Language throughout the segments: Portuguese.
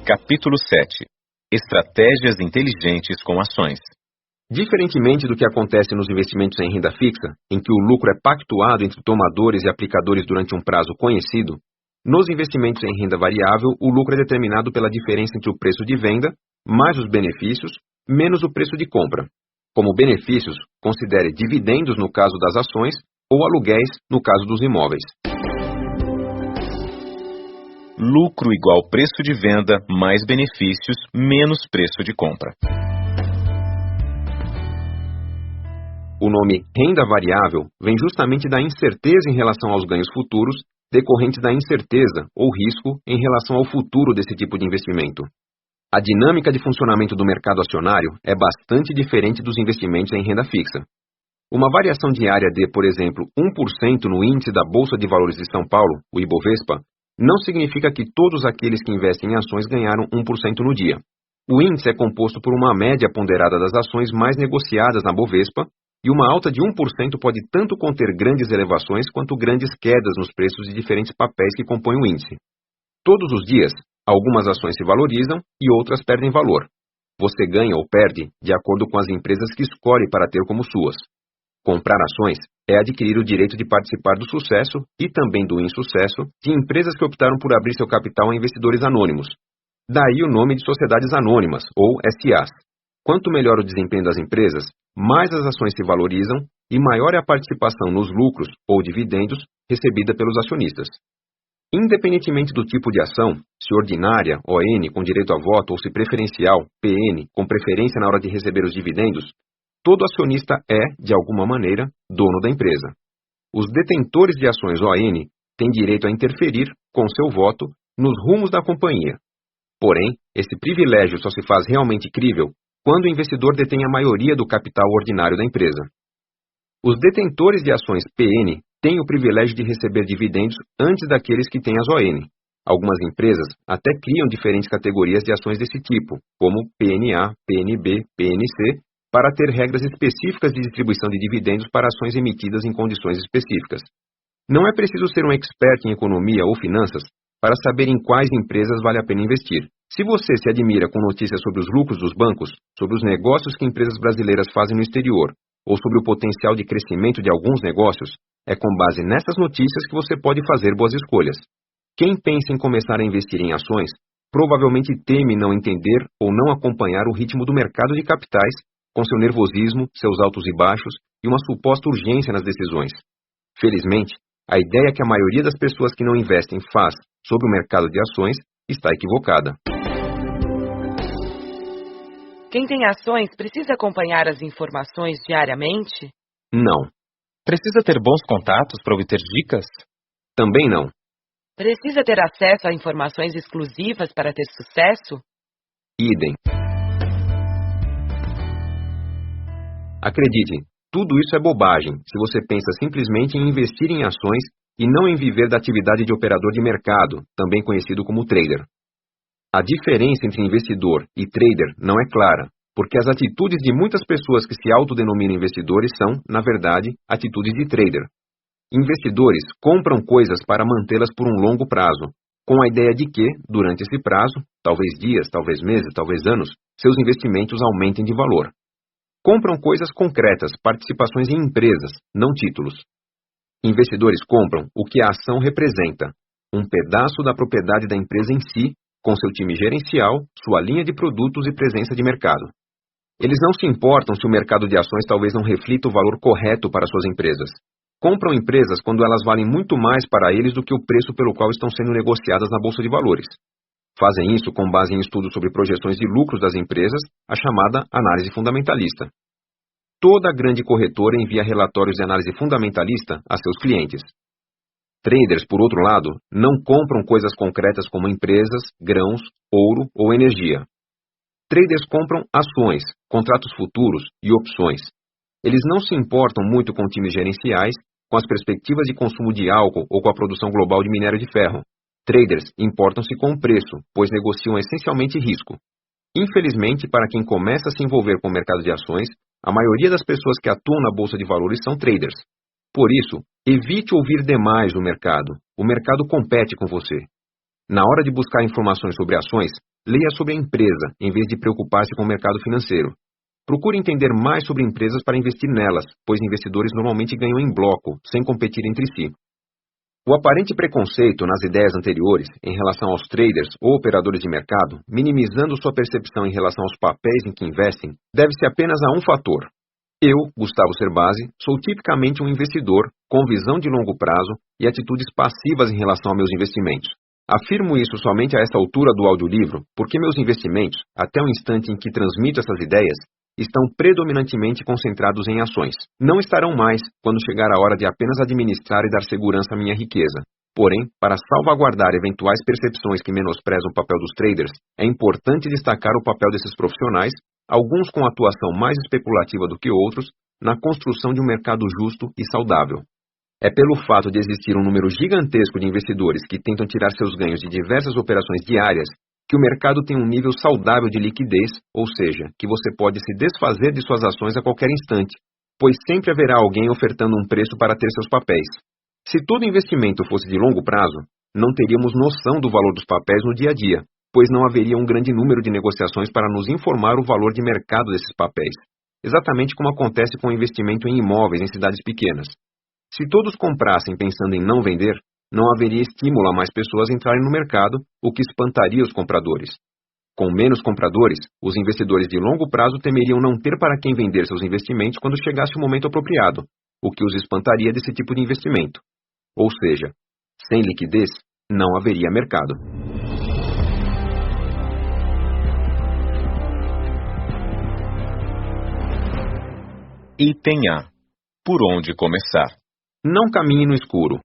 Capítulo 7. Estratégias inteligentes com ações. Diferentemente do que acontece nos investimentos em renda fixa, em que o lucro é pactuado entre tomadores e aplicadores durante um prazo conhecido, nos investimentos em renda variável, o lucro é determinado pela diferença entre o preço de venda, mais os benefícios, menos o preço de compra. Como benefícios, considere dividendos no caso das ações ou aluguéis no caso dos imóveis. Lucro igual preço de venda mais benefícios menos preço de compra. O nome renda variável vem justamente da incerteza em relação aos ganhos futuros, decorrentes da incerteza ou risco em relação ao futuro desse tipo de investimento. A dinâmica de funcionamento do mercado acionário é bastante diferente dos investimentos em renda fixa. Uma variação diária de, por exemplo, 1% no índice da Bolsa de Valores de São Paulo, o Ibovespa, não significa que todos aqueles que investem em ações ganharam 1% no dia. O índice é composto por uma média ponderada das ações mais negociadas na Bovespa, e uma alta de 1% pode tanto conter grandes elevações quanto grandes quedas nos preços de diferentes papéis que compõem o índice. Todos os dias, algumas ações se valorizam e outras perdem valor. Você ganha ou perde de acordo com as empresas que escolhe para ter como suas. Comprar ações é adquirir o direito de participar do sucesso e também do insucesso de empresas que optaram por abrir seu capital a investidores anônimos. Daí o nome de sociedades anônimas, ou SAs. Quanto melhor o desempenho das empresas, mais as ações se valorizam e maior é a participação nos lucros ou dividendos recebida pelos acionistas. Independentemente do tipo de ação, se ordinária, ON, com direito a voto, ou se preferencial, PN, com preferência na hora de receber os dividendos, todo acionista é, de alguma maneira, dono da empresa. Os detentores de ações ON têm direito a interferir, com seu voto, nos rumos da companhia. Porém, esse privilégio só se faz realmente crível quando o investidor detém a maioria do capital ordinário da empresa. Os detentores de ações PN têm o privilégio de receber dividendos antes daqueles que têm as ON. Algumas empresas até criam diferentes categorias de ações desse tipo, como PNA, PNB, PNC, para ter regras específicas de distribuição de dividendos para ações emitidas em condições específicas. Não é preciso ser um expert em economia ou finanças para saber em quais empresas vale a pena investir. Se você se admira com notícias sobre os lucros dos bancos, sobre os negócios que empresas brasileiras fazem no exterior, ou sobre o potencial de crescimento de alguns negócios, é com base nessas notícias que você pode fazer boas escolhas. Quem pensa em começar a investir em ações, provavelmente teme não entender ou não acompanhar o ritmo do mercado de capitais, com seu nervosismo, seus altos e baixos e uma suposta urgência nas decisões. Felizmente, a ideia que a maioria das pessoas que não investem faz sobre o mercado de ações está equivocada. Quem tem ações precisa acompanhar as informações diariamente? Não. Precisa ter bons contatos para obter dicas? Também não. Precisa ter acesso a informações exclusivas para ter sucesso? Idem. Acredite, tudo isso é bobagem se você pensa simplesmente em investir em ações e não em viver da atividade de operador de mercado, também conhecido como trader. A diferença entre investidor e trader não é clara, porque as atitudes de muitas pessoas que se autodenominam investidores são, na verdade, atitudes de trader. Investidores compram coisas para mantê-las por um longo prazo, com a ideia de que, durante esse prazo, talvez dias, talvez meses, talvez anos, seus investimentos aumentem de valor. Compram coisas concretas, participações em empresas, não títulos. Investidores compram o que a ação representa, um pedaço da propriedade da empresa em si, com seu time gerencial, sua linha de produtos e presença de mercado. Eles não se importam se o mercado de ações talvez não reflita o valor correto para suas empresas. Compram empresas quando elas valem muito mais para eles do que o preço pelo qual estão sendo negociadas na Bolsa de Valores. Fazem isso com base em estudos sobre projeções de lucros das empresas, a chamada análise fundamentalista. Toda grande corretora envia relatórios de análise fundamentalista a seus clientes. Traders, por outro lado, não compram coisas concretas como empresas, grãos, ouro ou energia. Traders compram ações, contratos futuros e opções. Eles não se importam muito com times gerenciais, com as perspectivas de consumo de álcool ou com a produção global de minério de ferro. Traders importam-se com o preço, pois negociam essencialmente risco. Infelizmente, para quem começa a se envolver com o mercado de ações, a maioria das pessoas que atuam na Bolsa de Valores são traders. Por isso, evite ouvir demais o mercado. O mercado compete com você. Na hora de buscar informações sobre ações, leia sobre a empresa, em vez de preocupar-se com o mercado financeiro. Procure entender mais sobre empresas para investir nelas, pois investidores normalmente ganham em bloco, sem competir entre si. O aparente preconceito nas ideias anteriores, em relação aos traders ou operadores de mercado, minimizando sua percepção em relação aos papéis em que investem, deve-se apenas a um fator. Eu, Gustavo Cerbasi, sou tipicamente um investidor, com visão de longo prazo e atitudes passivas em relação a meus investimentos. Afirmo isso somente a esta altura do audiolivro, porque meus investimentos, até o instante em que transmito essas ideias, estão predominantemente concentrados em ações. Não estarão mais quando chegar a hora de apenas administrar e dar segurança à minha riqueza. Porém, para salvaguardar eventuais percepções que menosprezam o papel dos traders, é importante destacar o papel desses profissionais, alguns com atuação mais especulativa do que outros, na construção de um mercado justo e saudável. É pelo fato de existir um número gigantesco de investidores que tentam tirar seus ganhos de diversas operações diárias que o mercado tem um nível saudável de liquidez, ou seja, que você pode se desfazer de suas ações a qualquer instante, pois sempre haverá alguém ofertando um preço para ter seus papéis. Se todo investimento fosse de longo prazo, não teríamos noção do valor dos papéis no dia a dia, pois não haveria um grande número de negociações para nos informar o valor de mercado desses papéis, exatamente como acontece com o investimento em imóveis em cidades pequenas. Se todos comprassem pensando em não vender, não haveria estímulo a mais pessoas entrarem no mercado, o que espantaria os compradores. Com menos compradores, os investidores de longo prazo temeriam não ter para quem vender seus investimentos quando chegasse o momento apropriado, o que os espantaria desse tipo de investimento. Ou seja, sem liquidez, não haveria mercado. Item A. Por onde começar? Não caminhe no escuro.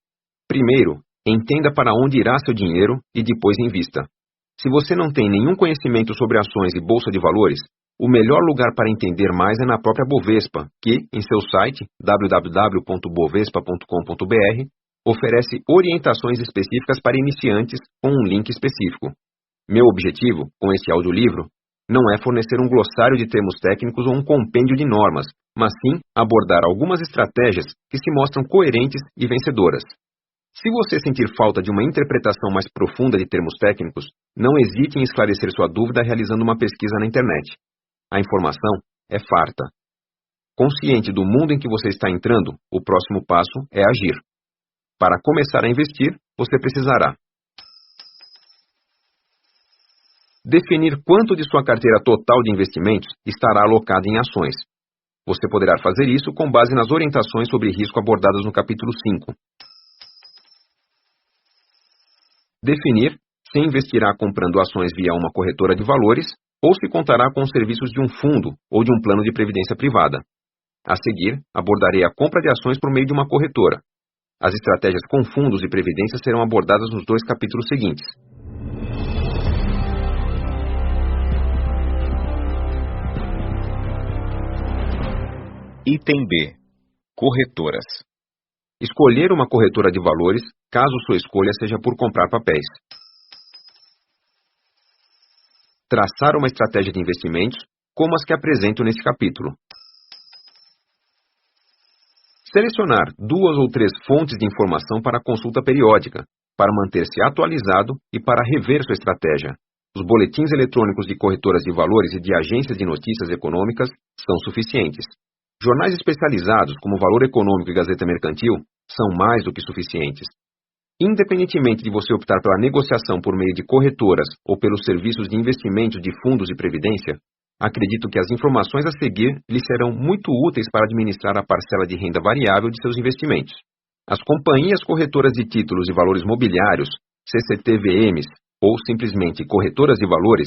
Primeiro, entenda para onde irá seu dinheiro e depois invista. Se você não tem nenhum conhecimento sobre ações e bolsa de valores, o melhor lugar para entender mais é na própria Bovespa, que, em seu site, www.bovespa.com.br, oferece orientações específicas para iniciantes com um link específico. Meu objetivo, com esse audiolivro, não é fornecer um glossário de termos técnicos ou um compêndio de normas, mas sim abordar algumas estratégias que se mostram coerentes e vencedoras. Se você sentir falta de uma interpretação mais profunda de termos técnicos, não hesite em esclarecer sua dúvida realizando uma pesquisa na internet. A informação é farta. Consciente do mundo em que você está entrando, o próximo passo é agir. Para começar a investir, você precisará definir quanto de sua carteira total de investimentos estará alocada em ações. Você poderá fazer isso com base nas orientações sobre risco abordadas no capítulo 5. Definir se investirá comprando ações via uma corretora de valores ou se contará com os serviços de um fundo ou de um plano de previdência privada. A seguir, abordarei a compra de ações por meio de uma corretora. As estratégias com fundos de previdência serão abordadas nos 2 capítulos seguintes. Item B. Corretoras. Escolher uma corretora de valores, caso sua escolha seja por comprar papéis. Traçar uma estratégia de investimentos, como as que apresento nesse capítulo. Selecionar 2 ou 3 fontes de informação para consulta periódica, para manter-se atualizado e para rever sua estratégia. Os boletins eletrônicos de corretoras de valores e de agências de notícias econômicas são suficientes. Jornais especializados, como Valor Econômico e Gazeta Mercantil, são mais do que suficientes. Independentemente de você optar pela negociação por meio de corretoras ou pelos serviços de investimento de fundos de previdência, acredito que as informações a seguir lhe serão muito úteis para administrar a parcela de renda variável de seus investimentos. As companhias corretoras de títulos e valores mobiliários, CCTVMs, ou simplesmente corretoras de valores,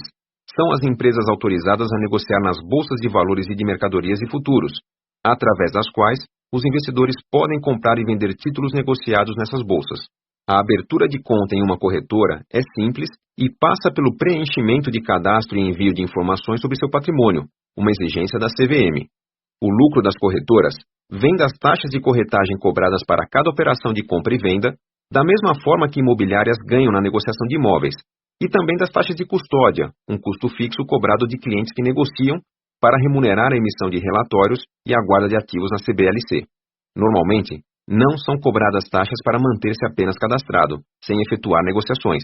são as empresas autorizadas a negociar nas bolsas de valores e de mercadorias e futuros, através das quais os investidores podem comprar e vender títulos negociados nessas bolsas. A abertura de conta em uma corretora é simples e passa pelo preenchimento de cadastro e envio de informações sobre seu patrimônio, uma exigência da CVM. O lucro das corretoras vem das taxas de corretagem cobradas para cada operação de compra e venda, da mesma forma que imobiliárias ganham na negociação de imóveis, e também das taxas de custódia, um custo fixo cobrado de clientes que negociam para remunerar a emissão de relatórios e a guarda de ativos na CBLC. Normalmente, não são cobradas taxas para manter-se apenas cadastrado, sem efetuar negociações.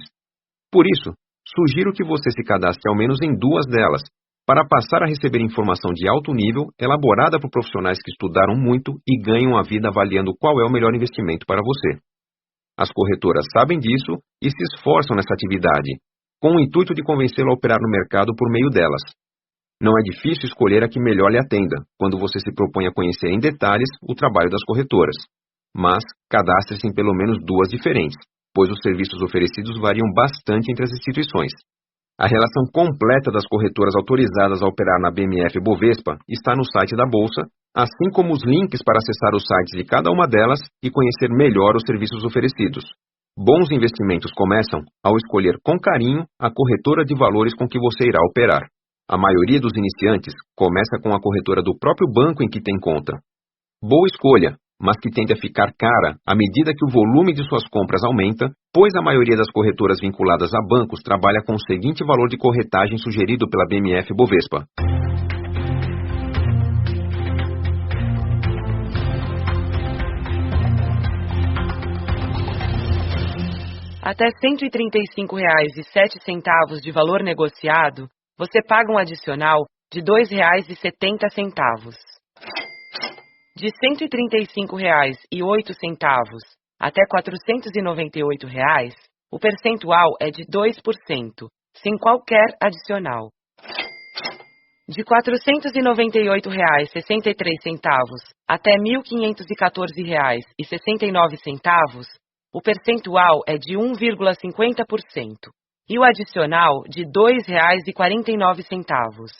Por isso, sugiro que você se cadastre ao menos em 2 delas, para passar a receber informação de alto nível, elaborada por profissionais que estudaram muito e ganham a vida avaliando qual é o melhor investimento para você. As corretoras sabem disso e se esforçam nessa atividade, com o intuito de convencê-lo a operar no mercado por meio delas. Não é difícil escolher a que melhor lhe atenda, quando você se propõe a conhecer em detalhes o trabalho das corretoras. Mas, cadastre-se em pelo menos 2 diferentes, pois os serviços oferecidos variam bastante entre as instituições. A relação completa das corretoras autorizadas a operar na BMF Bovespa está no site da Bolsa, assim como os links para acessar os sites de cada uma delas e conhecer melhor os serviços oferecidos. Bons investimentos começam ao escolher com carinho a corretora de valores com que você irá operar. A maioria dos iniciantes começa com a corretora do próprio banco em que tem conta. Boa escolha, mas que tende a ficar cara à medida que o volume de suas compras aumenta, pois a maioria das corretoras vinculadas a bancos trabalha com o seguinte valor de corretagem sugerido pela BMF Bovespa. Até R$ 135,07 de valor negociado, você paga um adicional de R$ 2,70. De R$ 135,08 até R$ 498, o percentual é de 2%, sem qualquer adicional. De R$ 498,63 até R$ 1.514,69, o percentual é de 1,50%, e o adicional de R$ 2,49.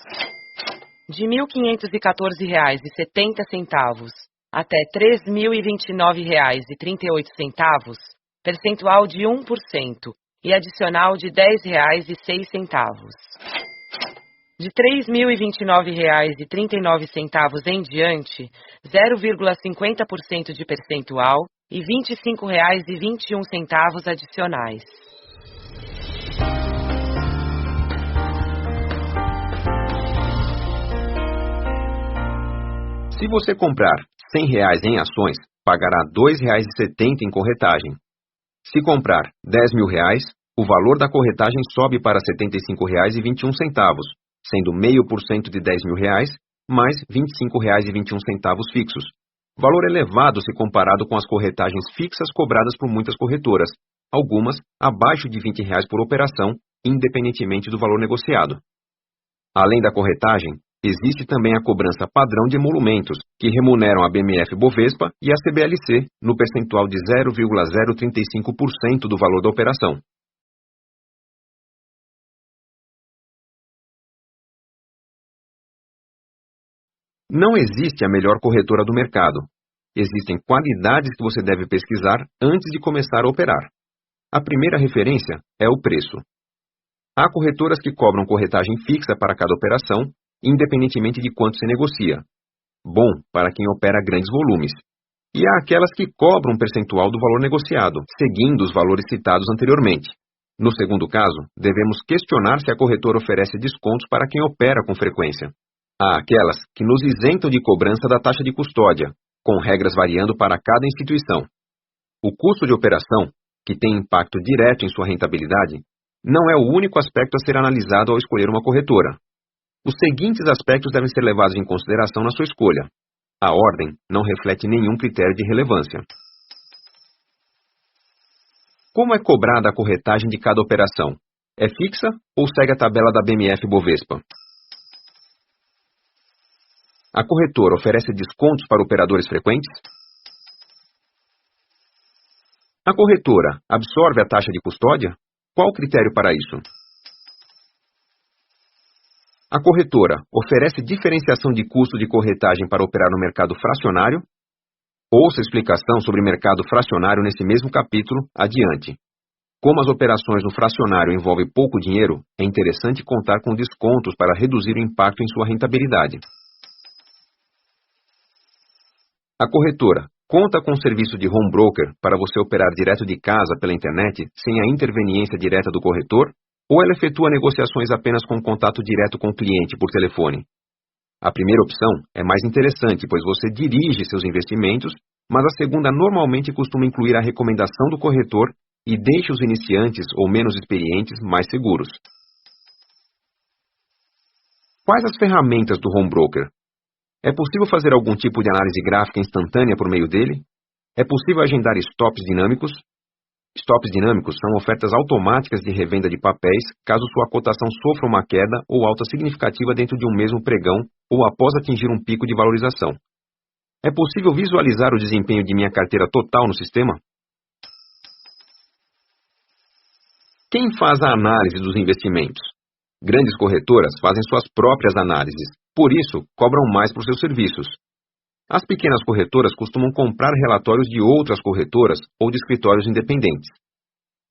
De R$ 1.514,70 até R$ 3.029,38, percentual de 1% e adicional de R$ 10,06. De R$ 3.029,39 em diante, 0,50% de percentual e R$ 25,21 adicionais. Se você comprar R$ 100 em ações, pagará R$ 2,70 em corretagem. Se comprar R$ 10.000, o valor da corretagem sobe para R$ 75,21, sendo 0,5% de R$ 10.000, mais R$ 25,21 fixos. Valor elevado se comparado com as corretagens fixas cobradas por muitas corretoras, algumas abaixo de R$ 20 por operação, independentemente do valor negociado. Além da corretagem, existe também a cobrança padrão de emolumentos, que remuneram a BMF Bovespa e a CBLC no percentual de 0,035% do valor da operação. Não existe a melhor corretora do mercado. Existem qualidades que você deve pesquisar antes de começar a operar. A primeira referência é o preço. Há corretoras que cobram corretagem fixa para cada operação, independentemente de quanto se negocia. Bom para quem opera grandes volumes. E há aquelas que cobram um percentual do valor negociado, seguindo os valores citados anteriormente. No segundo caso, devemos questionar se a corretora oferece descontos para quem opera com frequência. Há aquelas que nos isentam de cobrança da taxa de custódia, com regras variando para cada instituição. O custo de operação, que tem impacto direto em sua rentabilidade, não é o único aspecto a ser analisado ao escolher uma corretora. Os seguintes aspectos devem ser levados em consideração na sua escolha. A ordem não reflete nenhum critério de relevância. Como é cobrada a corretagem de cada operação? É fixa ou segue a tabela da BMF Bovespa? A corretora oferece descontos para operadores frequentes? A corretora absorve a taxa de custódia? Qual o critério para isso? A corretora oferece diferenciação de custo de corretagem para operar no mercado fracionário? Ouça a explicação sobre mercado fracionário nesse mesmo capítulo adiante. Como as operações no fracionário envolvem pouco dinheiro, é interessante contar com descontos para reduzir o impacto em sua rentabilidade. A corretora conta com um serviço de home broker para você operar direto de casa pela internet sem a interveniência direta do corretor? Ou ela efetua negociações apenas com contato direto com o cliente por telefone? A primeira opção é mais interessante, pois você dirige seus investimentos, mas a segunda normalmente costuma incluir a recomendação do corretor e deixe os iniciantes ou menos experientes mais seguros. Quais as ferramentas do Home Broker? É possível fazer algum tipo de análise gráfica instantânea por meio dele? É possível agendar stops dinâmicos? Stops dinâmicos são ofertas automáticas de revenda de papéis caso sua cotação sofra uma queda ou alta significativa dentro de um mesmo pregão ou após atingir um pico de valorização. É possível visualizar o desempenho de minha carteira total no sistema? Quem faz a análise dos investimentos? Grandes corretoras fazem suas próprias análises, por isso cobram mais por seus serviços. As pequenas corretoras costumam comprar relatórios de outras corretoras ou de escritórios independentes.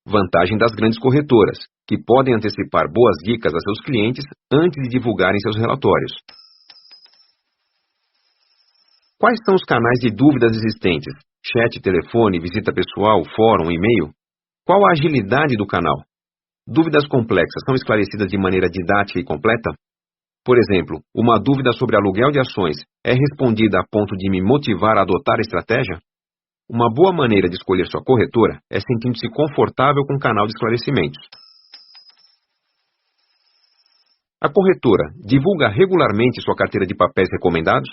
Vantagem das grandes corretoras, que podem antecipar boas dicas a seus clientes antes de divulgarem seus relatórios. Quais são os canais de dúvidas existentes? Chat, telefone, visita pessoal, fórum, e-mail? Qual a agilidade do canal? Dúvidas complexas são esclarecidas de maneira didática e completa? Por exemplo, uma dúvida sobre aluguel de ações é respondida a ponto de me motivar a adotar a estratégia? Uma boa maneira de escolher sua corretora é sentindo-se confortável com o canal de esclarecimentos. A corretora divulga regularmente sua carteira de papéis recomendados?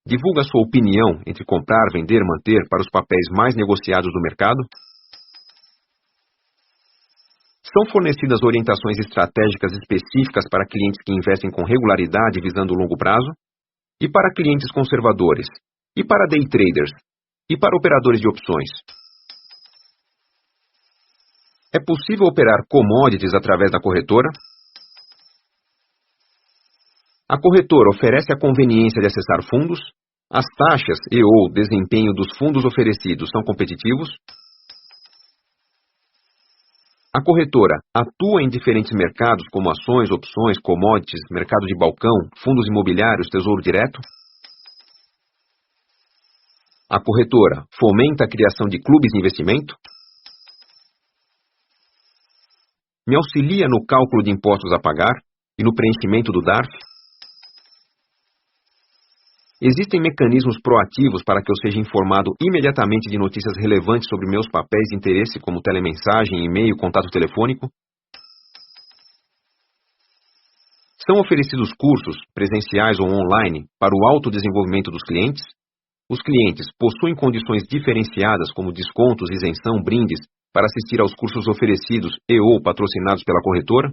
Divulga sua opinião entre comprar, vender, manter para os papéis mais negociados do mercado? São fornecidas orientações estratégicas específicas para clientes que investem com regularidade visando o longo prazo? E para clientes conservadores? E para day traders? E para operadores de opções? É possível operar commodities através da corretora? A corretora oferece a conveniência de acessar fundos? As taxas e/ou desempenho dos fundos oferecidos são competitivos? A corretora atua em diferentes mercados como ações, opções, commodities, mercado de balcão, fundos imobiliários, tesouro direto? A corretora fomenta a criação de clubes de investimento? Me auxilia no cálculo de impostos a pagar e no preenchimento do DARF? Existem mecanismos proativos para que eu seja informado imediatamente de notícias relevantes sobre meus papéis de interesse, como telemensagem, e-mail, contato telefônico? São oferecidos cursos, presenciais ou online, para o autodesenvolvimento dos clientes? Os clientes possuem condições diferenciadas, como descontos, isenção, brindes, para assistir aos cursos oferecidos e/ou patrocinados pela corretora?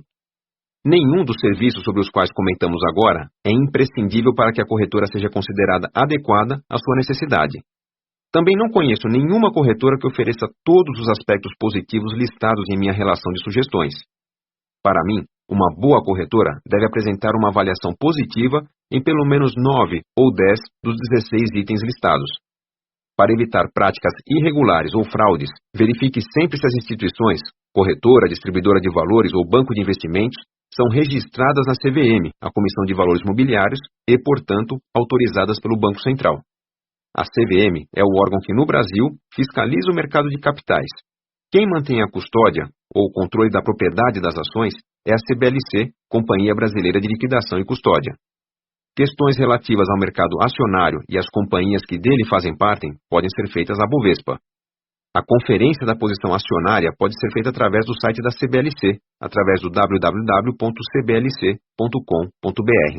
Nenhum dos serviços sobre os quais comentamos agora é imprescindível para que a corretora seja considerada adequada à sua necessidade. Também não conheço nenhuma corretora que ofereça todos os aspectos positivos listados em minha relação de sugestões. Para mim, uma boa corretora deve apresentar uma avaliação positiva em pelo menos 9 ou 10 dos 16 itens listados. Para evitar práticas irregulares ou fraudes, verifique sempre se as instituições, corretora, distribuidora de valores ou banco de investimentos, são registradas na CVM, a Comissão de Valores Mobiliários, e, portanto, autorizadas pelo Banco Central. A CVM é o órgão que, no Brasil, fiscaliza o mercado de capitais. Quem mantém a custódia, ou o controle da propriedade das ações, é a CBLC, Companhia Brasileira de Liquidação e Custódia. Questões relativas ao mercado acionário e às companhias que dele fazem parte podem ser feitas à Bovespa. A conferência da posição acionária pode ser feita através do site da CBLC, através do www.cblc.com.br.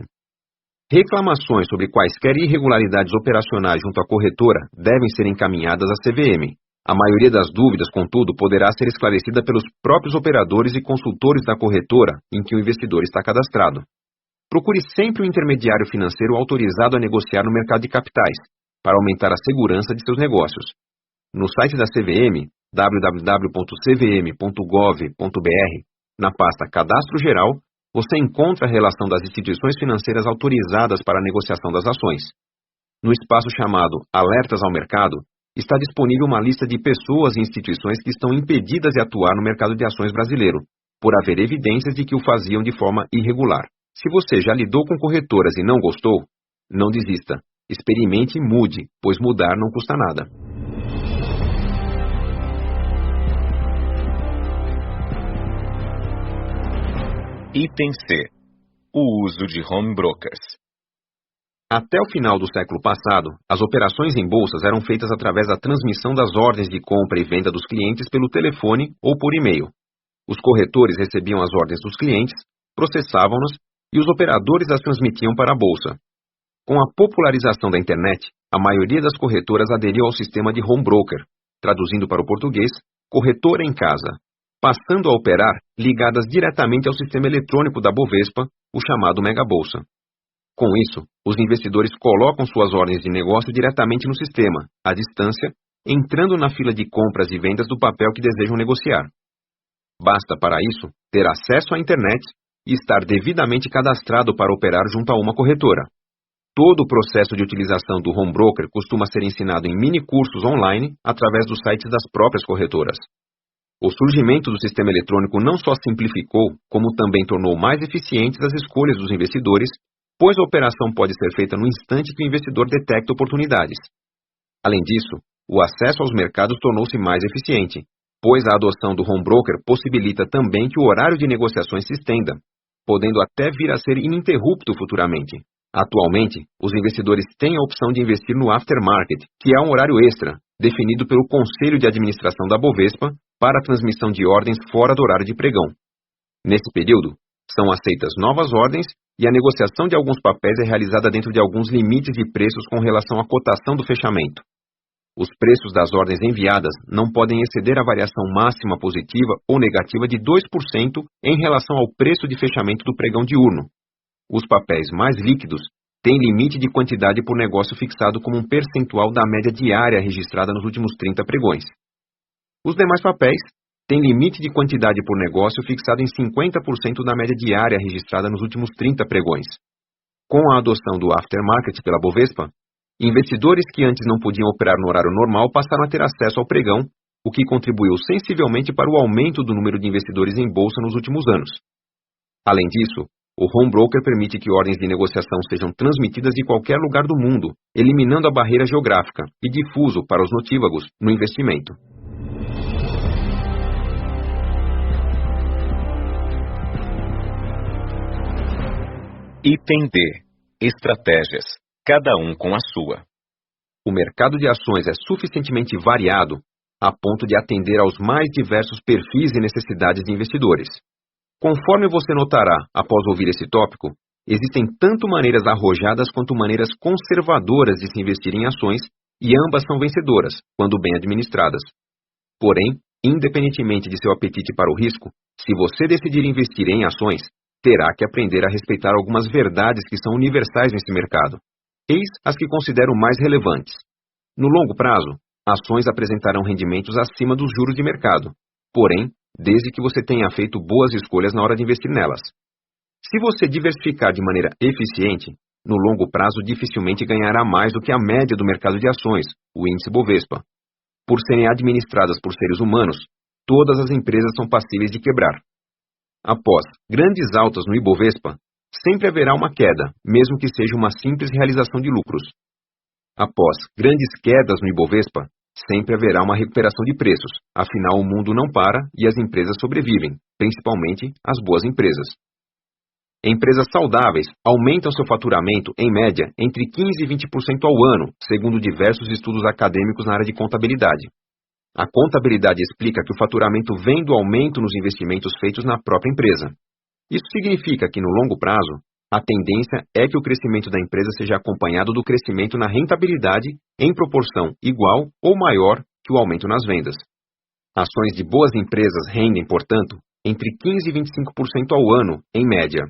Reclamações sobre quaisquer irregularidades operacionais junto à corretora devem ser encaminhadas à CVM. A maioria das dúvidas, contudo, poderá ser esclarecida pelos próprios operadores e consultores da corretora em que o investidor está cadastrado. Procure sempre um intermediário financeiro autorizado a negociar no mercado de capitais, para aumentar a segurança de seus negócios. No site da CVM, www.cvm.gov.br, na pasta Cadastro Geral, você encontra a relação das instituições financeiras autorizadas para a negociação das ações. No espaço chamado Alertas ao Mercado, está disponível uma lista de pessoas e instituições que estão impedidas de atuar no mercado de ações brasileiro, por haver evidências de que o faziam de forma irregular. Se você já lidou com corretoras e não gostou, não desista. Experimente e mude, pois mudar não custa nada. Item C. O uso de home brokers. Até o final do século passado, as operações em bolsas eram feitas através da transmissão das ordens de compra e venda dos clientes pelo telefone ou por e-mail. Os corretores recebiam as ordens dos clientes, processavam-nas e os operadores as transmitiam para a bolsa. Com a popularização da internet, a maioria das corretoras aderiu ao sistema de home broker, traduzindo para o português, corretora em casa, passando a operar ligadas diretamente ao sistema eletrônico da Bovespa, o chamado Mega Bolsa. Com isso, os investidores colocam suas ordens de negócio diretamente no sistema, à distância, entrando na fila de compras e vendas do papel que desejam negociar. Basta para isso ter acesso à internet e estar devidamente cadastrado para operar junto a uma corretora. Todo o processo de utilização do home broker costuma ser ensinado em mini-cursos online através dos sites das próprias corretoras. O surgimento do sistema eletrônico não só simplificou, como também tornou mais eficientes as escolhas dos investidores, pois a operação pode ser feita no instante que o investidor detecta oportunidades. Além disso, o acesso aos mercados tornou-se mais eficiente, pois a adoção do home broker possibilita também que o horário de negociações se estenda, podendo até vir a ser ininterrupto futuramente. Atualmente, os investidores têm a opção de investir no aftermarket, que é um horário extra, definido pelo Conselho de Administração da Bovespa, para a transmissão de ordens fora do horário de pregão. Nesse período, são aceitas novas ordens e a negociação de alguns papéis é realizada dentro de alguns limites de preços com relação à cotação do fechamento. Os preços das ordens enviadas não podem exceder a variação máxima positiva ou negativa de 2% em relação ao preço de fechamento do pregão diurno. Os papéis mais líquidos têm limite de quantidade por negócio fixado como um percentual da média diária registrada nos últimos 30 pregões. Os demais papéis têm limite de quantidade por negócio fixado em 50% da média diária registrada nos últimos 30 pregões. Com a adoção do aftermarket pela Bovespa, investidores que antes não podiam operar no horário normal passaram a ter acesso ao pregão, o que contribuiu sensivelmente para o aumento do número de investidores em bolsa nos últimos anos. Além disso, o home broker permite que ordens de negociação sejam transmitidas de qualquer lugar do mundo, eliminando a barreira geográfica e difuso para os notívagos no investimento. Item D. Estratégias. Cada um com a sua. O mercado de ações é suficientemente variado a ponto de atender aos mais diversos perfis e necessidades de investidores. Conforme você notará após ouvir esse tópico, existem tanto maneiras arrojadas quanto maneiras conservadoras de se investir em ações, e ambas são vencedoras, quando bem administradas. Porém, independentemente de seu apetite para o risco, se você decidir investir em ações, terá que aprender a respeitar algumas verdades que são universais nesse mercado. Eis as que considero mais relevantes. No longo prazo, ações apresentarão rendimentos acima dos juros de mercado, porém, desde que você tenha feito boas escolhas na hora de investir nelas. Se você diversificar de maneira eficiente, no longo prazo dificilmente ganhará mais do que a média do mercado de ações, o índice Bovespa. Por serem administradas por seres humanos, todas as empresas são passíveis de quebrar. Após grandes altas no Ibovespa, sempre haverá uma queda, mesmo que seja uma simples realização de lucros. Após grandes quedas no Ibovespa, sempre haverá uma recuperação de preços, afinal o mundo não para e as empresas sobrevivem, principalmente as boas empresas. Empresas saudáveis aumentam seu faturamento, em média, entre 15% e 20% ao ano, segundo diversos estudos acadêmicos na área de contabilidade. A contabilidade explica que o faturamento vem do aumento nos investimentos feitos na própria empresa. Isso significa que, no longo prazo, a tendência é que o crescimento da empresa seja acompanhado do crescimento na rentabilidade em proporção igual ou maior que o aumento nas vendas. Ações de boas empresas rendem, portanto, entre 15% e 25% ao ano, em média.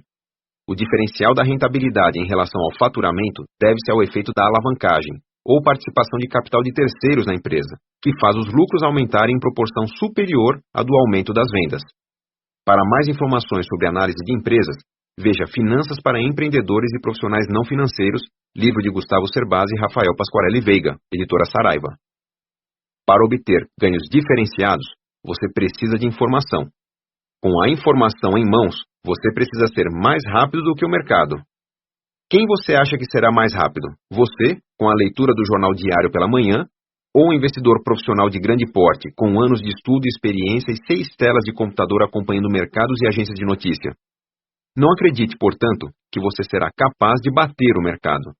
O diferencial da rentabilidade em relação ao faturamento deve-se ao efeito da alavancagem, ou participação de capital de terceiros na empresa, que faz os lucros aumentarem em proporção superior à do aumento das vendas. Para mais informações sobre análise de empresas, veja Finanças para Empreendedores e Profissionais Não Financeiros, livro de Gustavo Cerbasi e Rafael Pasquarelli Veiga, editora Saraiva. Para obter ganhos diferenciados, você precisa de informação. Com a informação em mãos, você precisa ser mais rápido do que o mercado. Quem você acha que será mais rápido? Você, com a leitura do jornal diário pela manhã, ou um investidor profissional de grande porte, com anos de estudo, experiência e 6 telas de computador acompanhando mercados e agências de notícia? Não acredite, portanto, que você será capaz de bater o mercado.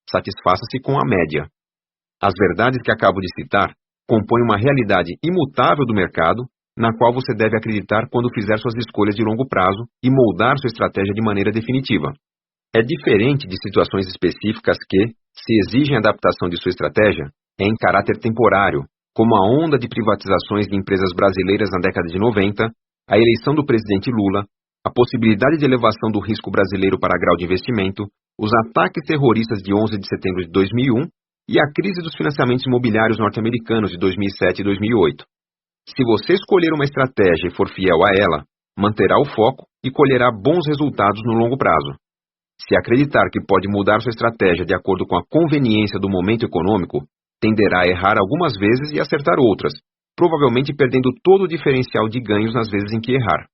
satisfaça-se com a média. As verdades que acabo de citar compõem uma realidade imutável do mercado, na qual você deve acreditar quando fizer suas escolhas de longo prazo e moldar sua estratégia de maneira definitiva. É diferente de situações específicas que, se exigem adaptação de sua estratégia, é em caráter temporário, como a onda de privatizações de empresas brasileiras na década de 90, a eleição do presidente Lula, a possibilidade de elevação do risco brasileiro para grau de investimento, os ataques terroristas de 11 de setembro de 2001 e a crise dos financiamentos imobiliários norte-americanos de 2007 e 2008. Se você escolher uma estratégia e for fiel a ela, manterá o foco e colherá bons resultados no longo prazo. Se acreditar que pode mudar sua estratégia de acordo com a conveniência do momento econômico, tenderá a errar algumas vezes e acertar outras, provavelmente perdendo todo o diferencial de ganhos nas vezes em que errar.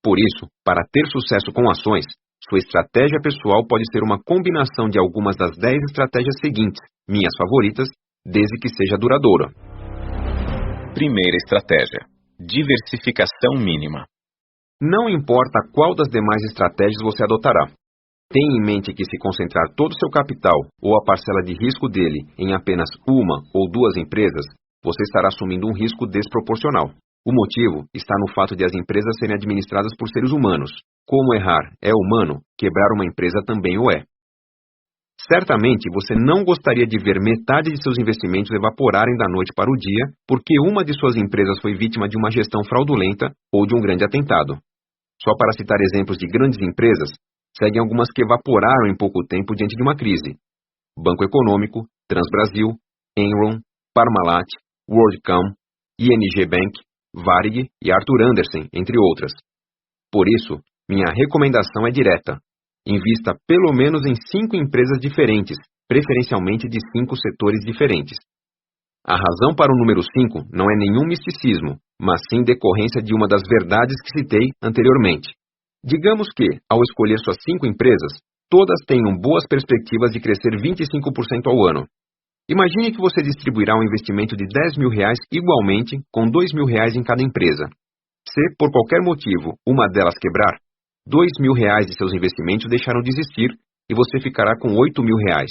Por isso, para ter sucesso com ações, sua estratégia pessoal pode ser uma combinação de algumas das 10 estratégias seguintes, minhas favoritas, desde que seja duradoura. Primeira estratégia: diversificação mínima. Não importa qual das demais estratégias você adotará. Tenha em mente que se concentrar todo o seu capital ou a parcela de risco dele em apenas uma ou duas empresas, você estará assumindo um risco desproporcional. O motivo está no fato de as empresas serem administradas por seres humanos. Como errar é humano, quebrar uma empresa também o é. Certamente você não gostaria de ver metade de seus investimentos evaporarem da noite para o dia porque uma de suas empresas foi vítima de uma gestão fraudulenta ou de um grande atentado. Só para citar exemplos de grandes empresas, seguem algumas que evaporaram em pouco tempo diante de uma crise: Banco Econômico, Transbrasil, Enron, Parmalat, WorldCom, ING Bank, Varig e Arthur Andersen, entre outras. Por isso, minha recomendação é direta. Invista pelo menos em 5 empresas diferentes, preferencialmente de 5 setores diferentes. A razão para o número 5 não é nenhum misticismo, mas sim decorrência de uma das verdades que citei anteriormente. Digamos que, ao escolher suas 5 empresas, todas tenham boas perspectivas de crescer 25% ao ano. Imagine que você distribuirá um investimento de R$10.000 igualmente, com R$2.000 em cada empresa. Se, por qualquer motivo, uma delas quebrar, R$2.000 de seus investimentos deixarão de existir e você ficará com R$8.000.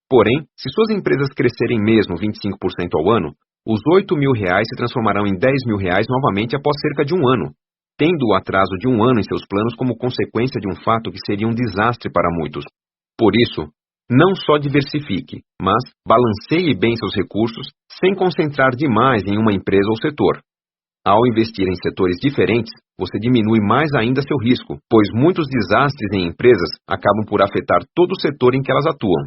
Porém, se suas empresas crescerem mesmo 25% ao ano, os R$8.000 se transformarão em R$10.000 novamente após cerca de um ano, tendo o atraso de um ano em seus planos como consequência de um fato que seria um desastre para muitos. Por isso, não só diversifique, mas balanceie bem seus recursos sem concentrar demais em uma empresa ou setor. Ao investir em setores diferentes, você diminui mais ainda seu risco, pois muitos desastres em empresas acabam por afetar todo o setor em que elas atuam.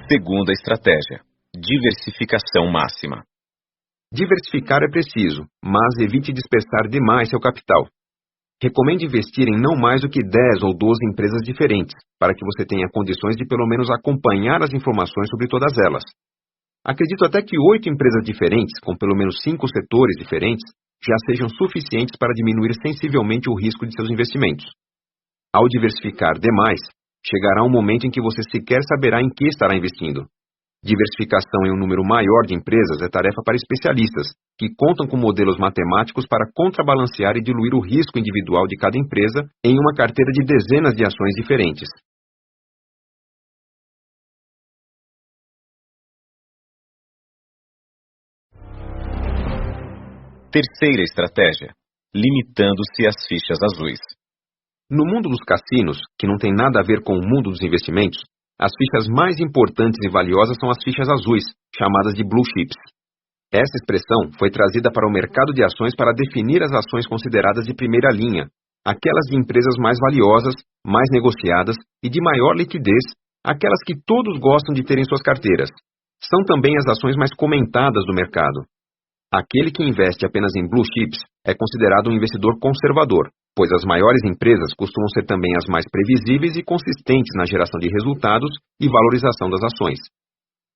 Segunda estratégia: diversificação máxima. Diversificar é preciso, mas evite dispersar demais seu capital. Recomendo investir em não mais do que 10 ou 12 empresas diferentes, para que você tenha condições de pelo menos acompanhar as informações sobre todas elas. Acredito até que 8 empresas diferentes, com pelo menos 5 setores diferentes, já sejam suficientes para diminuir sensivelmente o risco de seus investimentos. Ao diversificar demais, chegará um momento em que você sequer saberá em que estará investindo. Diversificação em um número maior de empresas é tarefa para especialistas, que contam com modelos matemáticos para contrabalancear e diluir o risco individual de cada empresa em uma carteira de dezenas de ações diferentes. Terceira estratégia: limitando-se às fichas azuis. No mundo dos cassinos, que não tem nada a ver com o mundo dos investimentos, as fichas mais importantes e valiosas são as fichas azuis, chamadas de blue chips. Essa expressão foi trazida para o mercado de ações para definir as ações consideradas de primeira linha, aquelas de empresas mais valiosas, mais negociadas e de maior liquidez, aquelas que todos gostam de ter em suas carteiras. São também as ações mais comentadas do mercado. Aquele que investe apenas em blue chips é considerado um investidor conservador, pois as maiores empresas costumam ser também as mais previsíveis e consistentes na geração de resultados e valorização das ações.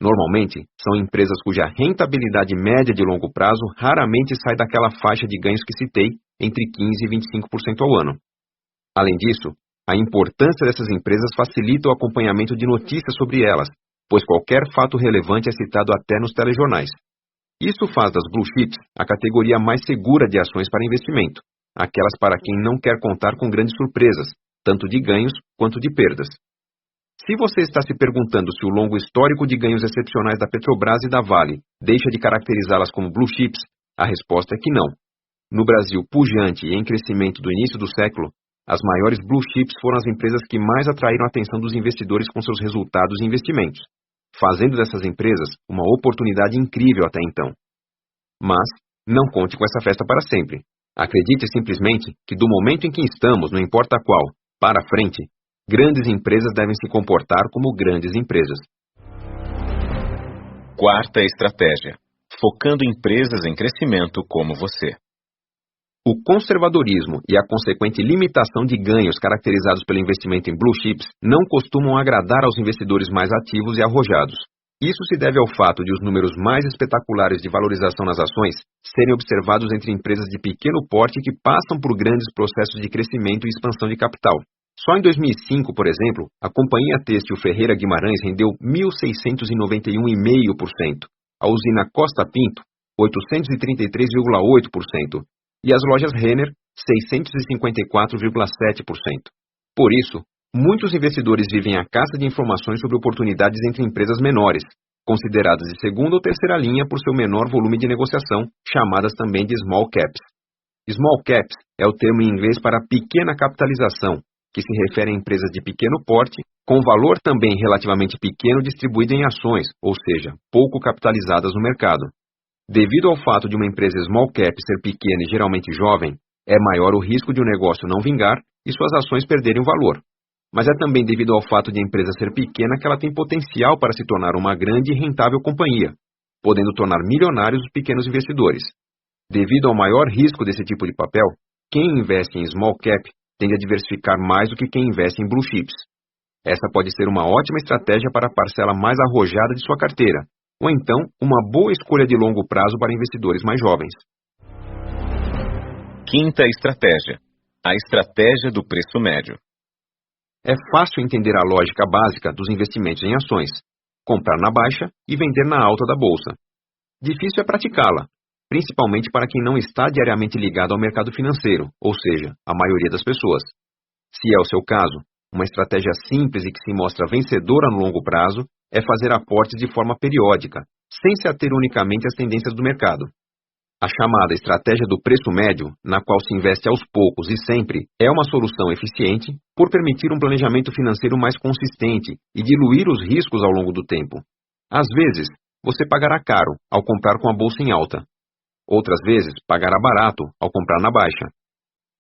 Normalmente, são empresas cuja rentabilidade média de longo prazo raramente sai daquela faixa de ganhos que citei, entre 15% e 25% ao ano. Além disso, a importância dessas empresas facilita o acompanhamento de notícias sobre elas, pois qualquer fato relevante é citado até nos telejornais. Isso faz das blue chips a categoria mais segura de ações para investimento, aquelas para quem não quer contar com grandes surpresas, tanto de ganhos quanto de perdas. Se você está se perguntando se o longo histórico de ganhos excepcionais da Petrobras e da Vale deixa de caracterizá-las como blue chips, a resposta é que não. No Brasil pujante e em crescimento do início do século, as maiores blue chips foram as empresas que mais atraíram a atenção dos investidores com seus resultados e investimentos, fazendo dessas empresas uma oportunidade incrível até então. Mas não conte com essa festa para sempre. Acredite simplesmente que do momento em que estamos, não importa qual, para frente, grandes empresas devem se comportar como grandes empresas. Quarta estratégia: focando empresas em crescimento como você. O conservadorismo e a consequente limitação de ganhos caracterizados pelo investimento em blue chips não costumam agradar aos investidores mais ativos e arrojados. Isso se deve ao fato de os números mais espetaculares de valorização nas ações serem observados entre empresas de pequeno porte que passam por grandes processos de crescimento e expansão de capital. Só em 2005, por exemplo, a companhia têxtil Ferreira Guimarães rendeu 1.691,5%, a usina Costa Pinto, 833,8%, e as lojas Renner, 654,7%. Por isso, muitos investidores vivem à caça de informações sobre oportunidades entre empresas menores, consideradas de segunda ou terceira linha por seu menor volume de negociação, chamadas também de small caps. Small caps é o termo em inglês para pequena capitalização, que se refere a empresas de pequeno porte, com valor também relativamente pequeno distribuído em ações, ou seja, pouco capitalizadas no mercado. Devido ao fato de uma empresa small cap ser pequena e geralmente jovem, é maior o risco de um negócio não vingar e suas ações perderem o valor. Mas é também devido ao fato de a empresa ser pequena que ela tem potencial para se tornar uma grande e rentável companhia, podendo tornar milionários os pequenos investidores. Devido ao maior risco desse tipo de papel, quem investe em small cap tende a diversificar mais do que quem investe em blue chips. Essa pode ser uma ótima estratégia para a parcela mais arrojada de sua carteira, ou então uma boa escolha de longo prazo para investidores mais jovens. Quinta estratégia: a estratégia do preço médio. É fácil entender a lógica básica dos investimentos em ações: comprar na baixa e vender na alta da bolsa. Difícil é praticá-la, principalmente para quem não está diariamente ligado ao mercado financeiro, ou seja, a maioria das pessoas. Se é o seu caso, uma estratégia simples e que se mostra vencedora no longo prazo é fazer aportes de forma periódica, sem se ater unicamente às tendências do mercado. A chamada estratégia do preço médio, na qual se investe aos poucos e sempre, é uma solução eficiente por permitir um planejamento financeiro mais consistente e diluir os riscos ao longo do tempo. Às vezes, você pagará caro ao comprar com a bolsa em alta. Outras vezes, pagará barato ao comprar na baixa.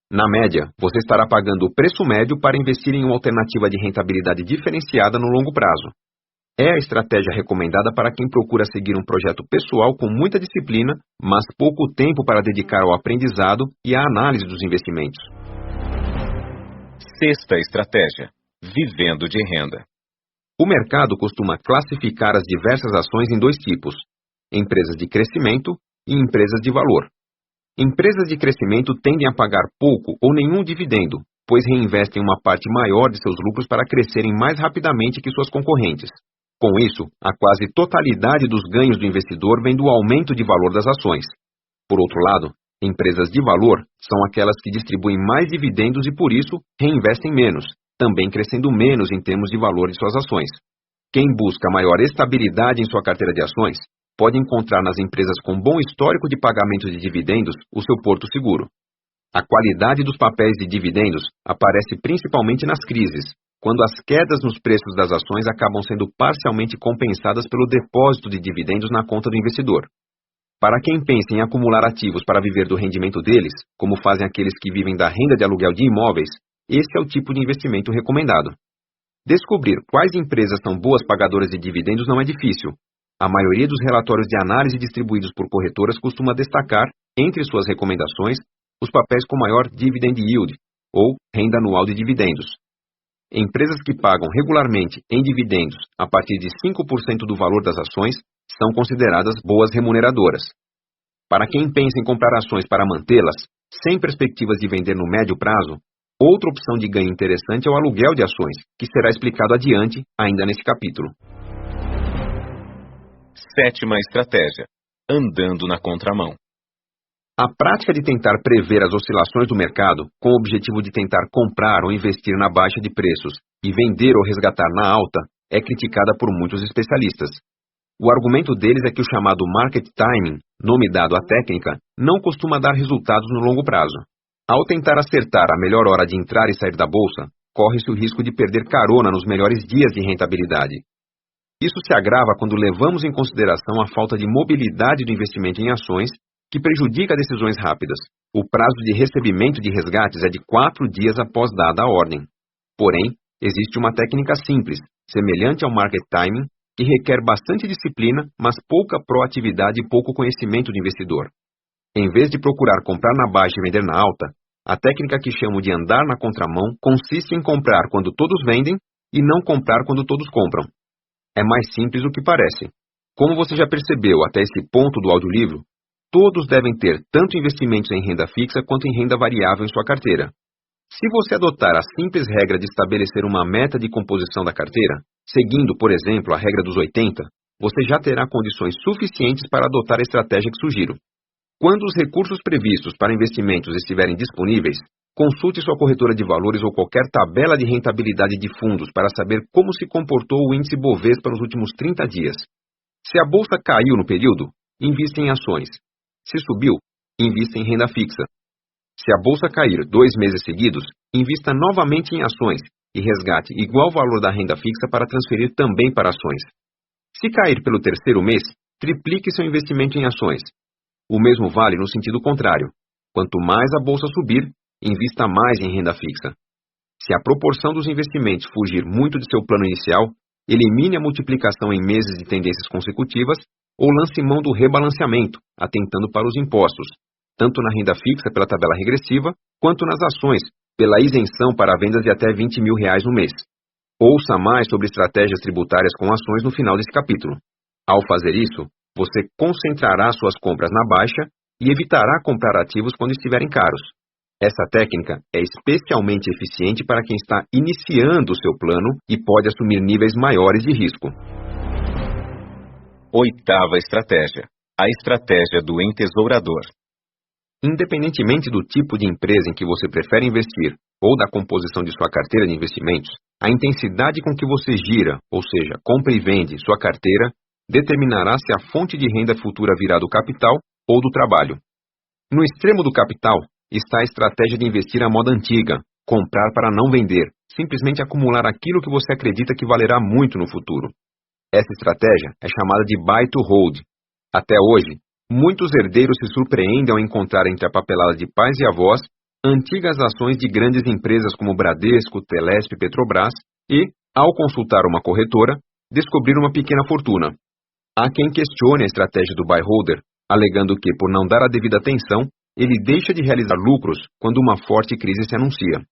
Na média, você estará pagando o preço médio para investir em uma alternativa de rentabilidade diferenciada no longo prazo. É a estratégia recomendada para quem procura seguir um projeto pessoal com muita disciplina, mas pouco tempo para dedicar ao aprendizado e à análise dos investimentos. Sexta estratégia: vivendo de renda. O mercado costuma classificar as diversas ações em dois tipos: empresas de crescimento e empresas de valor. Empresas de crescimento tendem a pagar pouco ou nenhum dividendo, pois reinvestem uma parte maior de seus lucros para crescerem mais rapidamente que suas concorrentes. Com isso, a quase totalidade dos ganhos do investidor vem do aumento de valor das ações. Por outro lado, empresas de valor são aquelas que distribuem mais dividendos e, por isso, reinvestem menos, também crescendo menos em termos de valor de suas ações. Quem busca maior estabilidade em sua carteira de ações pode encontrar nas empresas com bom histórico de pagamento de dividendos o seu porto seguro. A qualidade dos papéis de dividendos aparece principalmente nas crises, quando as quedas nos preços das ações acabam sendo parcialmente compensadas pelo depósito de dividendos na conta do investidor. Para quem pensa em acumular ativos para viver do rendimento deles, como fazem aqueles que vivem da renda de aluguel de imóveis, esse é o tipo de investimento recomendado. Descobrir quais empresas são boas pagadoras de dividendos não é difícil. A maioria dos relatórios de análise distribuídos por corretoras costuma destacar, entre suas recomendações, os papéis com maior dividend yield, ou renda anual de dividendos. Empresas que pagam regularmente em dividendos a partir de 5% do valor das ações são consideradas boas remuneradoras. Para quem pensa em comprar ações para mantê-las, sem perspectivas de vender no médio prazo, outra opção de ganho interessante é o aluguel de ações, que será explicado adiante, ainda nesse capítulo. Sétima estratégia: andando na contramão. A prática de tentar prever as oscilações do mercado, com o objetivo de tentar comprar ou investir na baixa de preços e vender ou resgatar na alta, é criticada por muitos especialistas. O argumento deles é que o chamado market timing, nome dado à técnica, não costuma dar resultados no longo prazo. Ao tentar acertar a melhor hora de entrar e sair da bolsa, corre-se o risco de perder carona nos melhores dias de rentabilidade. Isso se agrava quando levamos em consideração a falta de mobilidade do investimento em ações, que prejudica decisões rápidas. O prazo de recebimento de resgates é de 4 dias após dada a ordem. Porém, existe uma técnica simples, semelhante ao market timing, que requer bastante disciplina, mas pouca proatividade e pouco conhecimento do investidor. Em vez de procurar comprar na baixa e vender na alta, a técnica que chamo de andar na contramão consiste em comprar quando todos vendem e não comprar quando todos compram. É mais simples do que parece. Como você já percebeu até esse ponto do audiolivro, todos devem ter tanto investimentos em renda fixa quanto em renda variável em sua carteira. Se você adotar a simples regra de estabelecer uma meta de composição da carteira, seguindo, por exemplo, a regra dos 80, você já terá condições suficientes para adotar a estratégia que sugiro. Quando os recursos previstos para investimentos estiverem disponíveis, consulte sua corretora de valores ou qualquer tabela de rentabilidade de fundos para saber como se comportou o índice Bovespa nos últimos 30 dias. Se a bolsa caiu no período, invista em ações. Se subiu, invista em renda fixa. Se a bolsa cair 2 meses seguidos, invista novamente em ações e resgate igual valor da renda fixa para transferir também para ações. Se cair pelo 3º mês, triplique seu investimento em ações. O mesmo vale no sentido contrário. Quanto mais a bolsa subir, invista mais em renda fixa. Se a proporção dos investimentos fugir muito de seu plano inicial, elimine a multiplicação em meses de tendências consecutivas ou lance mão do rebalanceamento, atentando para os impostos, tanto na renda fixa pela tabela regressiva, quanto nas ações, pela isenção para vendas de até R$20 mil no mês. Ouça mais sobre estratégias tributárias com ações no final desse capítulo. Ao fazer isso, você concentrará suas compras na baixa e evitará comprar ativos quando estiverem caros. Essa técnica é especialmente eficiente para quem está iniciando o seu plano e pode assumir níveis maiores de risco. 8ª estratégia: a estratégia do entesourador. Independentemente do tipo de empresa em que você prefere investir ou da composição de sua carteira de investimentos, a intensidade com que você gira, ou seja, compra e vende sua carteira, determinará se a fonte de renda futura virá do capital ou do trabalho. No extremo do capital está a estratégia de investir à moda antiga, comprar para não vender, simplesmente acumular aquilo que você acredita que valerá muito no futuro. Essa estratégia é chamada de buy to hold. Até hoje, muitos herdeiros se surpreendem ao encontrar entre a papelada de pais e avós antigas ações de grandes empresas como Bradesco, Telesp e Petrobras e, ao consultar uma corretora, descobrir uma pequena fortuna. Há quem questione a estratégia do buy holder, alegando que, por não dar a devida atenção, ele deixa de realizar lucros quando uma forte crise se anuncia.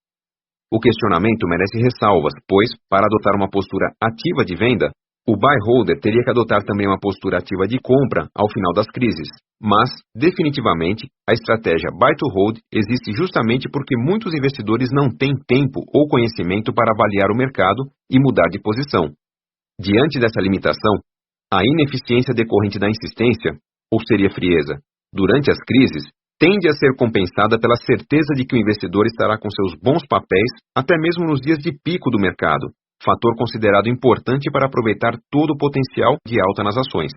O questionamento merece ressalvas, pois, para adotar uma postura ativa de venda, o buy holder teria que adotar também uma postura ativa de compra ao final das crises. Mas, definitivamente, a estratégia buy to hold existe justamente porque muitos investidores não têm tempo ou conhecimento para avaliar o mercado e mudar de posição. Diante dessa limitação, a ineficiência decorrente da insistência, ou seria frieza, durante as crises, tende a ser compensada pela certeza de que o investidor estará com seus bons papéis até mesmo nos dias de pico do mercado, fator considerado importante para aproveitar todo o potencial de alta nas ações.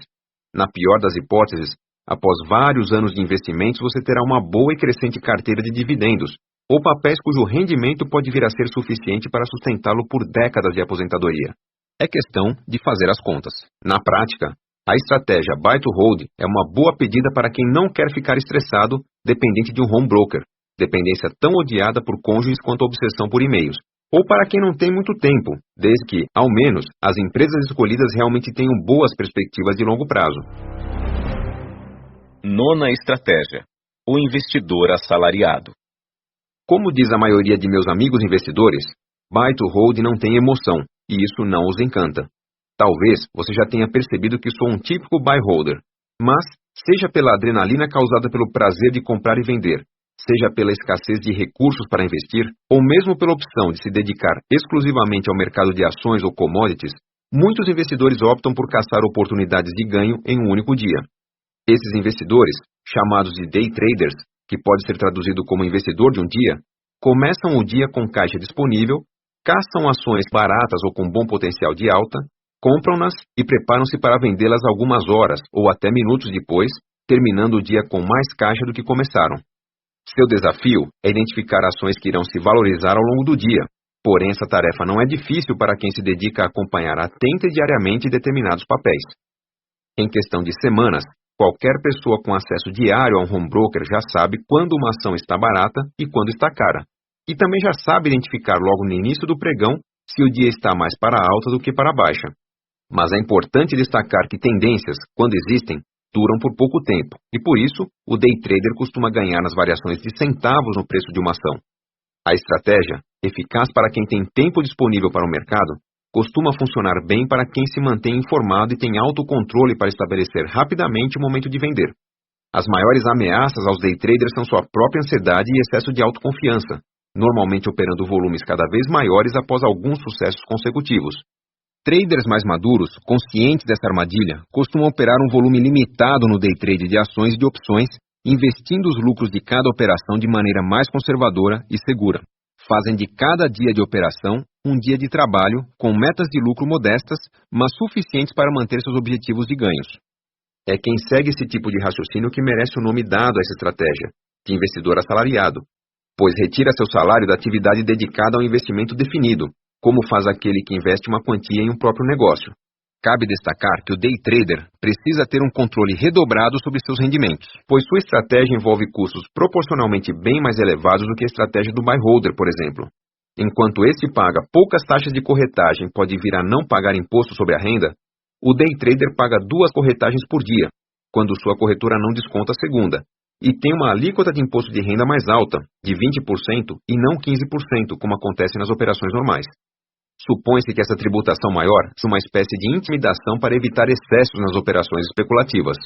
Na pior das hipóteses, após vários anos de investimentos, você terá uma boa e crescente carteira de dividendos, ou papéis cujo rendimento pode vir a ser suficiente para sustentá-lo por décadas de aposentadoria. É questão de fazer as contas. Na prática, a estratégia buy to hold é uma boa pedida para quem não quer ficar estressado dependente de um home broker, dependência tão odiada por cônjuges quanto a obsessão por e-mails, ou para quem não tem muito tempo, desde que, ao menos, as empresas escolhidas realmente tenham boas perspectivas de longo prazo. 9ª estratégia: o investidor assalariado. Como diz a maioria de meus amigos investidores, buy to hold não tem emoção, e isso não os encanta. Talvez você já tenha percebido que sou um típico buy holder, mas, seja pela adrenalina causada pelo prazer de comprar e vender, seja pela escassez de recursos para investir, ou mesmo pela opção de se dedicar exclusivamente ao mercado de ações ou commodities, muitos investidores optam por caçar oportunidades de ganho em um único dia. Esses investidores, chamados de day traders, que pode ser traduzido como investidor de um dia, começam o dia com caixa disponível, caçam ações baratas ou com bom potencial de alta, compram-nas e preparam-se para vendê-las algumas horas ou até minutos depois, terminando o dia com mais caixa do que começaram. Seu desafio é identificar ações que irão se valorizar ao longo do dia, porém essa tarefa não é difícil para quem se dedica a acompanhar atenta e diariamente determinados papéis. Em questão de semanas, qualquer pessoa com acesso diário a um home broker já sabe quando uma ação está barata e quando está cara, e também já sabe identificar logo no início do pregão se o dia está mais para a alta do que para a baixa. Mas é importante destacar que tendências, quando existem, duram por pouco tempo, e por isso, o day trader costuma ganhar nas variações de centavos no preço de uma ação. A estratégia, eficaz para quem tem tempo disponível para o mercado, costuma funcionar bem para quem se mantém informado e tem autocontrole para estabelecer rapidamente o momento de vender. As maiores ameaças aos day traders são sua própria ansiedade e excesso de autoconfiança, normalmente operando volumes cada vez maiores após alguns sucessos consecutivos. Traders mais maduros, conscientes dessa armadilha, costumam operar um volume limitado no day trade de ações e de opções, investindo os lucros de cada operação de maneira mais conservadora e segura. Fazem de cada dia de operação um dia de trabalho, com metas de lucro modestas, mas suficientes para manter seus objetivos de ganhos. É quem segue esse tipo de raciocínio que merece o nome dado a essa estratégia, de investidor assalariado, pois retira seu salário da atividade dedicada ao investimento definido, como faz aquele que investe uma quantia em um próprio negócio. Cabe destacar que o day trader precisa ter um controle redobrado sobre seus rendimentos, pois sua estratégia envolve custos proporcionalmente bem mais elevados do que a estratégia do buy holder, por exemplo. Enquanto este paga poucas taxas de corretagem e pode vir a não pagar imposto sobre a renda, o day trader paga 2 corretagens por dia, quando sua corretora não desconta a segunda, e tem uma alíquota de imposto de renda mais alta, de 20% e não 15%, como acontece nas operações normais. Supõe-se que essa tributação maior é uma espécie de intimidação para evitar excessos nas operações especulativas.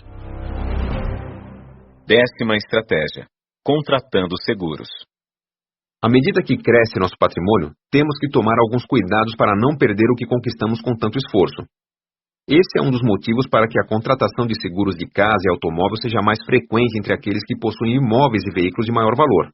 10ª estratégia: contratando seguros. À medida que cresce nosso patrimônio, temos que tomar alguns cuidados para não perder o que conquistamos com tanto esforço. Esse é um dos motivos para que a contratação de seguros de casa e automóvel seja mais frequente entre aqueles que possuem imóveis e veículos de maior valor.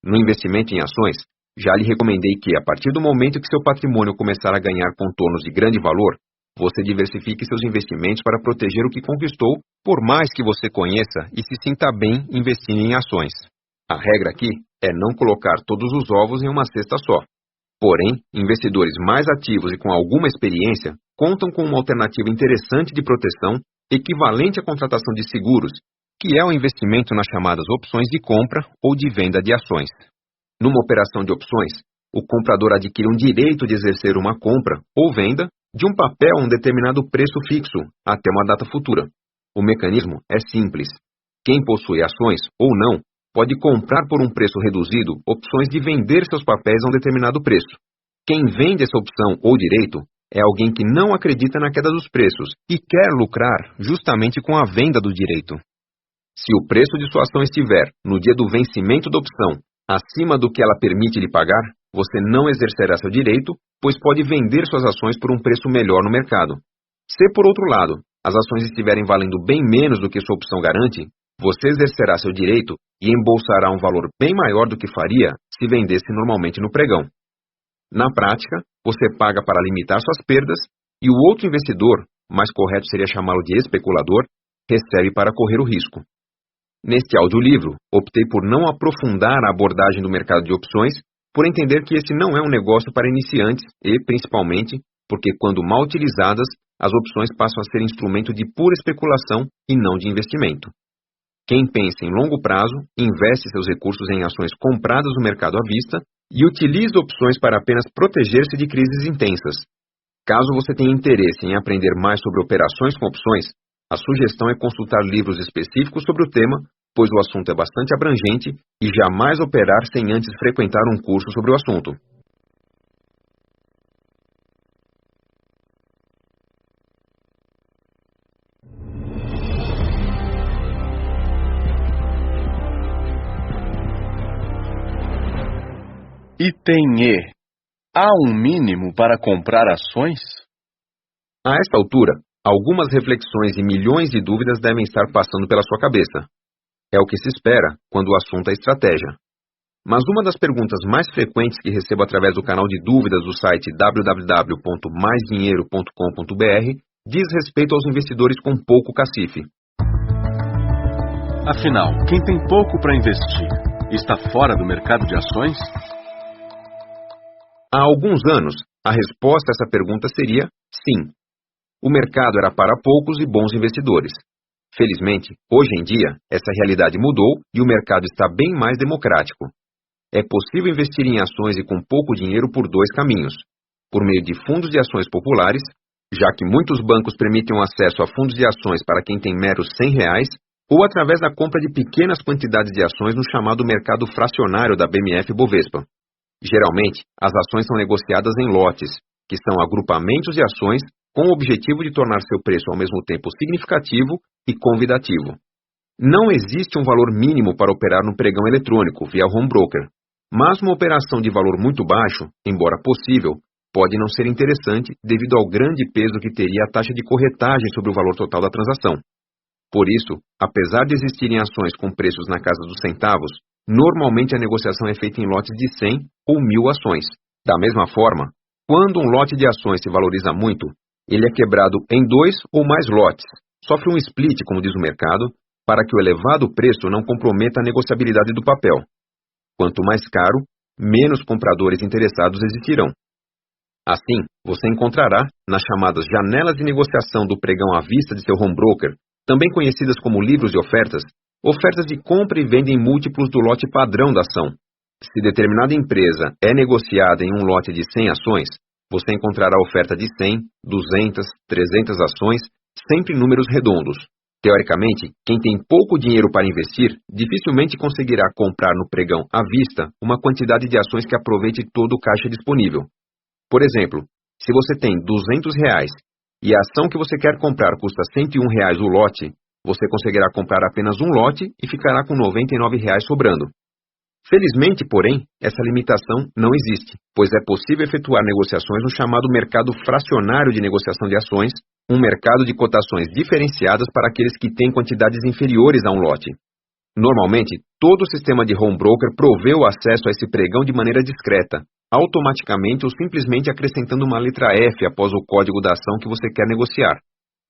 No investimento em ações, já lhe recomendei que, a partir do momento que seu patrimônio começar a ganhar contornos de grande valor, você diversifique seus investimentos para proteger o que conquistou, por mais que você conheça e se sinta bem investindo em ações. A regra aqui é não colocar todos os ovos em uma cesta só. Porém, investidores mais ativos e com alguma experiência contam com uma alternativa interessante de proteção equivalente à contratação de seguros, que é o investimento nas chamadas opções de compra ou de venda de ações. Numa operação de opções, o comprador adquire um direito de exercer uma compra ou venda de um papel a um determinado preço fixo até uma data futura. O mecanismo é simples. Quem possui ações ou não pode comprar por um preço reduzido opções de vender seus papéis a um determinado preço. Quem vende essa opção ou direito é alguém que não acredita na queda dos preços e quer lucrar justamente com a venda do direito. Se o preço de sua ação estiver, no dia do vencimento da opção, acima do que ela permite lhe pagar, você não exercerá seu direito, pois pode vender suas ações por um preço melhor no mercado. Se, por outro lado, as ações estiverem valendo bem menos do que sua opção garante, você exercerá seu direito e embolsará um valor bem maior do que faria se vendesse normalmente no pregão. Na prática, você paga para limitar suas perdas e o outro investidor, mais correto seria chamá-lo de especulador, recebe para correr o risco. Neste audiolivro, optei por não aprofundar a abordagem do mercado de opções, por entender que esse não é um negócio para iniciantes e, principalmente, porque quando mal utilizadas, as opções passam a ser instrumento de pura especulação e não de investimento. Quem pensa em longo prazo, investe seus recursos em ações compradas no mercado à vista e utiliza opções para apenas proteger-se de crises intensas. Caso você tenha interesse em aprender mais sobre operações com opções, a sugestão é consultar livros específicos sobre o tema, pois o assunto é bastante abrangente e jamais operar sem antes frequentar um curso sobre o assunto. Item E. Há um mínimo para comprar ações? A esta altura, Algumas reflexões e milhões de dúvidas devem estar passando pela sua cabeça. É o que se espera quando o assunto é estratégia. Mas uma das perguntas mais frequentes que recebo através do canal de dúvidas do site www.maisdinheiro.com.br diz respeito aos investidores com pouco cacife. Afinal, quem tem pouco para investir está fora do mercado de ações? Há alguns anos, a resposta a essa pergunta seria sim. O mercado era para poucos e bons investidores. Felizmente, hoje em dia, essa realidade mudou e o mercado está bem mais democrático. É possível investir em ações e com pouco dinheiro por dois caminhos. Por meio de fundos de ações populares, já que muitos bancos permitem o acesso a fundos de ações para quem tem meros R$100, ou através da compra de pequenas quantidades de ações no chamado mercado fracionário da BMF-Bovespa. Geralmente, as ações são negociadas em lotes, que são agrupamentos de ações com o objetivo de tornar seu preço ao mesmo tempo significativo e convidativo. Não existe um valor mínimo para operar no pregão eletrônico via home broker, mas uma operação de valor muito baixo, embora possível, pode não ser interessante devido ao grande peso que teria a taxa de corretagem sobre o valor total da transação. Por isso, apesar de existirem ações com preços na casa dos centavos, normalmente a negociação é feita em lotes de 100 ou 1.000 ações. Da mesma forma, quando um lote de ações se valoriza muito, ele é quebrado em 2 ou mais lotes, sofre um split, como diz o mercado, para que o elevado preço não comprometa a negociabilidade do papel. Quanto mais caro, menos compradores interessados existirão. Assim, você encontrará, nas chamadas janelas de negociação do pregão à vista de seu home broker, também conhecidas como livros de ofertas, ofertas de compra e venda em múltiplos do lote padrão da ação. Se determinada empresa é negociada em um lote de 100 ações, você encontrará oferta de 100, 200, 300 ações, sempre em números redondos. Teoricamente, quem tem pouco dinheiro para investir, dificilmente conseguirá comprar no pregão à vista uma quantidade de ações que aproveite todo o caixa disponível. Por exemplo, se você tem R$200 e a ação que você quer comprar custa R$101 o lote, você conseguirá comprar apenas um lote e ficará com R$99 sobrando. Felizmente, porém, essa limitação não existe, pois é possível efetuar negociações no chamado mercado fracionário de negociação de ações, um mercado de cotações diferenciadas para aqueles que têm quantidades inferiores a um lote. Normalmente, todo o sistema de home broker provê o acesso a esse pregão de maneira discreta, automaticamente ou simplesmente acrescentando uma letra F após o código da ação que você quer negociar.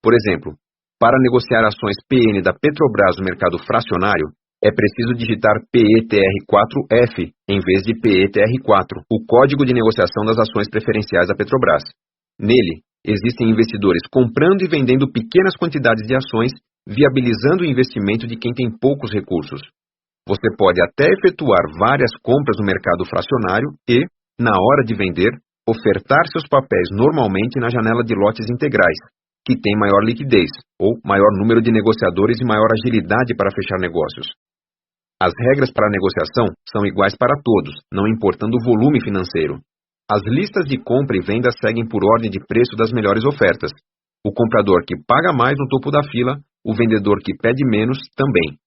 Por exemplo, para negociar ações PN da Petrobras no mercado fracionário, é preciso digitar PETR4F em vez de PETR4, o código de negociação das ações preferenciais da Petrobras. Nele, existem investidores comprando e vendendo pequenas quantidades de ações, viabilizando o investimento de quem tem poucos recursos. Você pode até efetuar várias compras no mercado fracionário e, na hora de vender, ofertar seus papéis normalmente na janela de lotes integrais, que tem maior liquidez, ou maior número de negociadores e maior agilidade para fechar negócios. As regras para a negociação são iguais para todos, não importando o volume financeiro. As listas de compra e venda seguem por ordem de preço das melhores ofertas. O comprador que paga mais no topo da fila, o vendedor que pede menos também.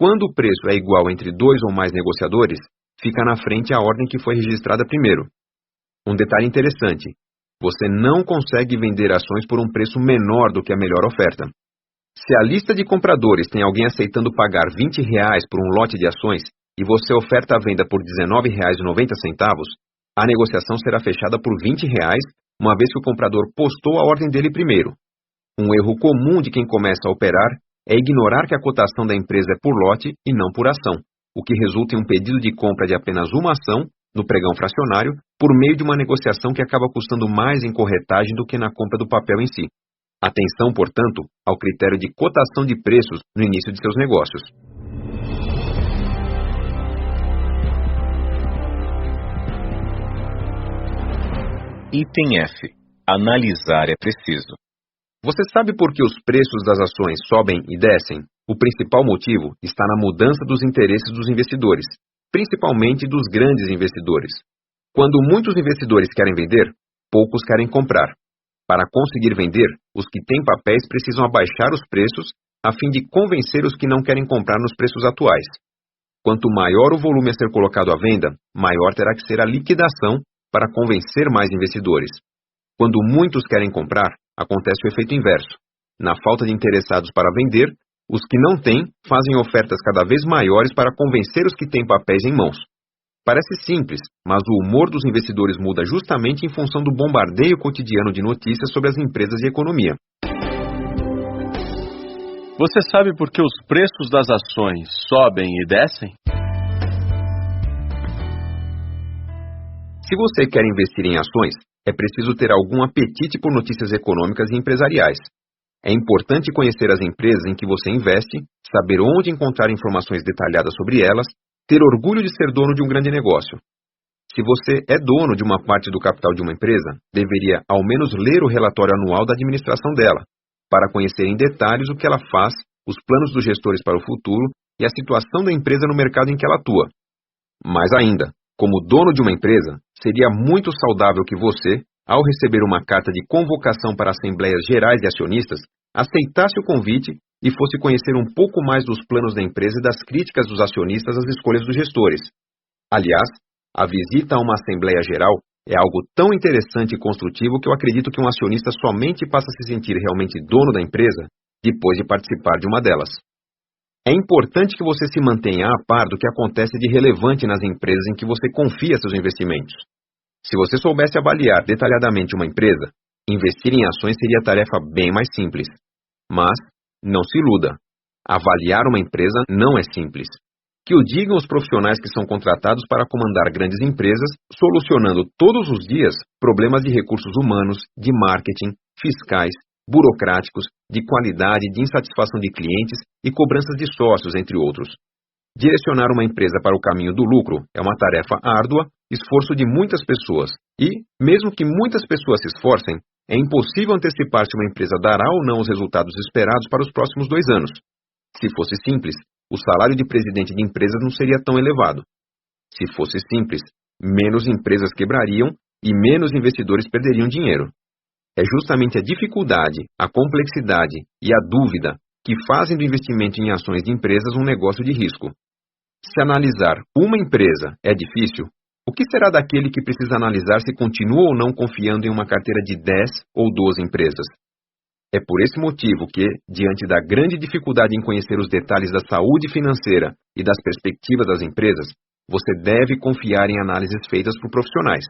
Quando o preço é igual entre 2 ou mais negociadores, fica na frente a ordem que foi registrada primeiro. Um detalhe interessante: você não consegue vender ações por um preço menor do que a melhor oferta. Se a lista de compradores tem alguém aceitando pagar R$20 por um lote de ações e você oferta a venda por R$19,90, a negociação será fechada por R$20, uma vez que o comprador postou a ordem dele primeiro. Um erro comum de quem começa a operar é ignorar que a cotação da empresa é por lote e não por ação, o que resulta em um pedido de compra de apenas uma ação, no pregão fracionário, por meio de uma negociação que acaba custando mais em corretagem do que na compra do papel em si. Atenção, portanto, ao critério de cotação de preços no início de seus negócios. Item F. Analisar é preciso. Você sabe por que os preços das ações sobem e descem? O principal motivo está na mudança dos interesses dos investidores, principalmente dos grandes investidores. Quando muitos investidores querem vender, poucos querem comprar. Para conseguir vender, os que têm papéis precisam abaixar os preços a fim de convencer os que não querem comprar nos preços atuais. Quanto maior o volume a ser colocado à venda, maior terá que ser a liquidação para convencer mais investidores. Quando muitos querem comprar, acontece o efeito inverso. Na falta de interessados para vender, os que não têm fazem ofertas cada vez maiores para convencer os que têm papéis em mãos. Parece simples, mas o humor dos investidores muda justamente em função do bombardeio cotidiano de notícias sobre as empresas e economia. Você sabe por que os preços das ações sobem e descem? Se você quer investir em ações, é preciso ter algum apetite por notícias econômicas e empresariais. É importante conhecer as empresas em que você investe, saber onde encontrar informações detalhadas sobre elas, ter orgulho de ser dono de um grande negócio. Se você é dono de uma parte do capital de uma empresa, deveria ao menos ler o relatório anual da administração dela, para conhecer em detalhes o que ela faz, os planos dos gestores para o futuro e a situação da empresa no mercado em que ela atua. Mais ainda, como dono de uma empresa, seria muito saudável que você, ao receber uma carta de convocação para assembleias gerais de acionistas, aceitasse o convite e fosse conhecer um pouco mais dos planos da empresa e das críticas dos acionistas às escolhas dos gestores. Aliás, a visita a uma assembleia geral é algo tão interessante e construtivo que eu acredito que um acionista somente passa a se sentir realmente dono da empresa depois de participar de uma delas. É importante que você se mantenha a par do que acontece de relevante nas empresas em que você confia seus investimentos. Se você soubesse avaliar detalhadamente uma empresa, investir em ações seria tarefa bem mais simples. Mas, não se iluda, avaliar uma empresa não é simples. Que o digam os profissionais que são contratados para comandar grandes empresas, solucionando todos os dias problemas de recursos humanos, de marketing, fiscais, burocráticos, de qualidade, de insatisfação de clientes e cobranças de sócios, entre outros. Direcionar uma empresa para o caminho do lucro é uma tarefa árdua, esforço de muitas pessoas e, mesmo que muitas pessoas se esforcem, é impossível antecipar se uma empresa dará ou não os resultados esperados para os próximos 2 anos. Se fosse simples, o salário de presidente de empresas não seria tão elevado. Se fosse simples, menos empresas quebrariam e menos investidores perderiam dinheiro. É justamente a dificuldade, a complexidade e a dúvida que fazem do investimento em ações de empresas um negócio de risco. Se analisar uma empresa é difícil, o que será daquele que precisa analisar se continua ou não confiando em uma carteira de 10 ou 12 empresas? É por esse motivo que, diante da grande dificuldade em conhecer os detalhes da saúde financeira e das perspectivas das empresas, você deve confiar em análises feitas por profissionais.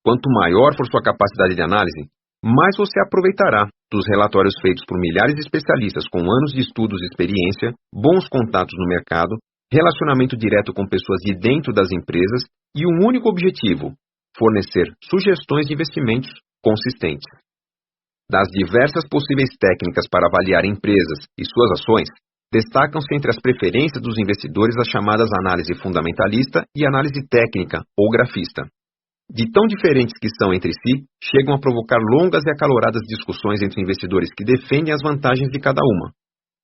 Quanto maior for sua capacidade de análise, mais você aproveitará dos relatórios feitos por milhares de especialistas com anos de estudos e experiência, bons contatos no mercado, relacionamento direto com pessoas de dentro das empresas e um único objetivo: fornecer sugestões de investimentos consistentes. Das diversas possíveis técnicas para avaliar empresas e suas ações, destacam-se entre as preferências dos investidores as chamadas análise fundamentalista e análise técnica ou grafista. De tão diferentes que são entre si, chegam a provocar longas e acaloradas discussões entre investidores que defendem as vantagens de cada uma.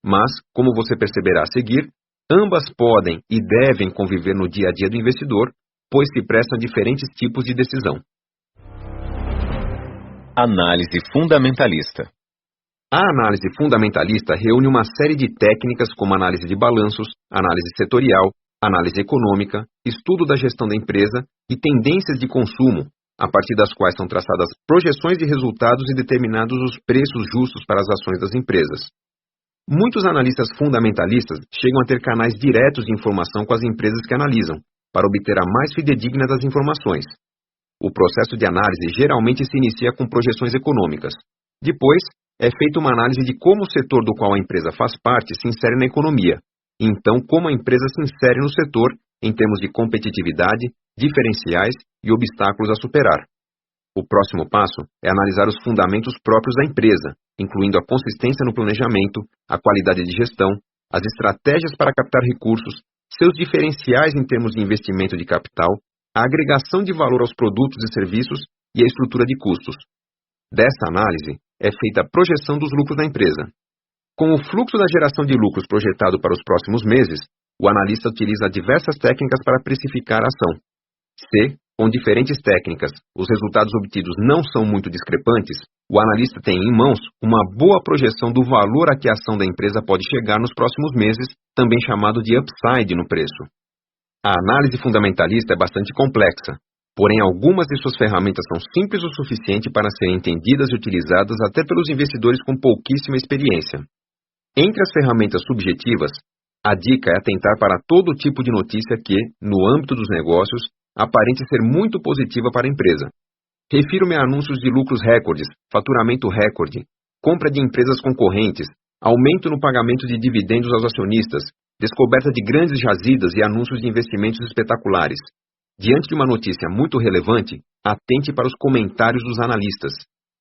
Mas, como você perceberá a seguir, ambas podem e devem conviver no dia a dia do investidor, pois se prestam a diferentes tipos de decisão. Análise fundamentalista. A análise fundamentalista reúne uma série de técnicas como análise de balanços, análise setorial, análise econômica, estudo da gestão da empresa e tendências de consumo, a partir das quais são traçadas projeções de resultados e determinados os preços justos para as ações das empresas. Muitos analistas fundamentalistas chegam a ter canais diretos de informação com as empresas que analisam, para obter a mais fidedigna das informações. O processo de análise geralmente se inicia com projeções econômicas. Depois, é feita uma análise de como o setor do qual a empresa faz parte se insere na economia, e então como a empresa se insere no setor em termos de competitividade, diferenciais e obstáculos a superar. O próximo passo é analisar os fundamentos próprios da empresa, incluindo a consistência no planejamento, a qualidade de gestão, as estratégias para captar recursos, seus diferenciais em termos de investimento de capital, a agregação de valor aos produtos e serviços e a estrutura de custos. Dessa análise, é feita a projeção dos lucros da empresa. Com o fluxo da geração de lucros projetado para os próximos meses, o analista utiliza diversas técnicas para precificar a ação. Se, com diferentes técnicas, os resultados obtidos não são muito discrepantes, o analista tem em mãos uma boa projeção do valor a que a ação da empresa pode chegar nos próximos meses, também chamado de upside no preço. A análise fundamentalista é bastante complexa, Porém, algumas de suas ferramentas são simples o suficiente para serem entendidas e utilizadas até pelos investidores com pouquíssima experiência. Entre as ferramentas subjetivas, a dica é atentar para todo tipo de notícia que, no âmbito dos negócios, aparente ser muito positiva para a empresa. Refiro-me a anúncios de lucros recordes, faturamento recorde, compra de empresas concorrentes, aumento no pagamento de dividendos aos acionistas, descoberta de grandes jazidas e anúncios de investimentos espetaculares. Diante de uma notícia muito relevante, atente para os comentários dos analistas.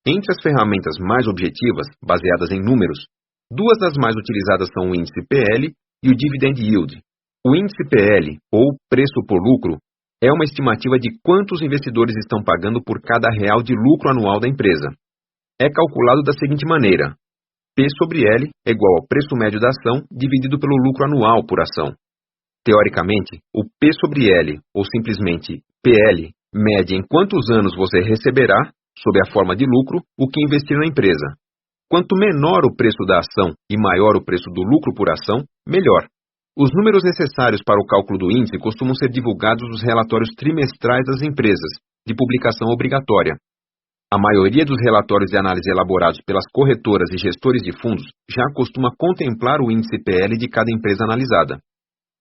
Entre as ferramentas mais objetivas, baseadas em números, duas das mais utilizadas são o índice PL e o Dividend Yield. O índice PL, ou preço por lucro, é uma estimativa de quantos investidores estão pagando por cada real de lucro anual da empresa. É calculado da seguinte maneira: P sobre L é igual ao preço médio da ação dividido pelo lucro anual por ação. Teoricamente, o P sobre L, ou simplesmente PL, mede em quantos anos você receberá, sob a forma de lucro, o que investir na empresa. Quanto menor o preço da ação e maior o preço do lucro por ação, melhor. Os números necessários para o cálculo do índice costumam ser divulgados nos relatórios trimestrais das empresas, de publicação obrigatória. A maioria dos relatórios de análise elaborados pelas corretoras e gestores de fundos já costuma contemplar o índice PL de cada empresa analisada.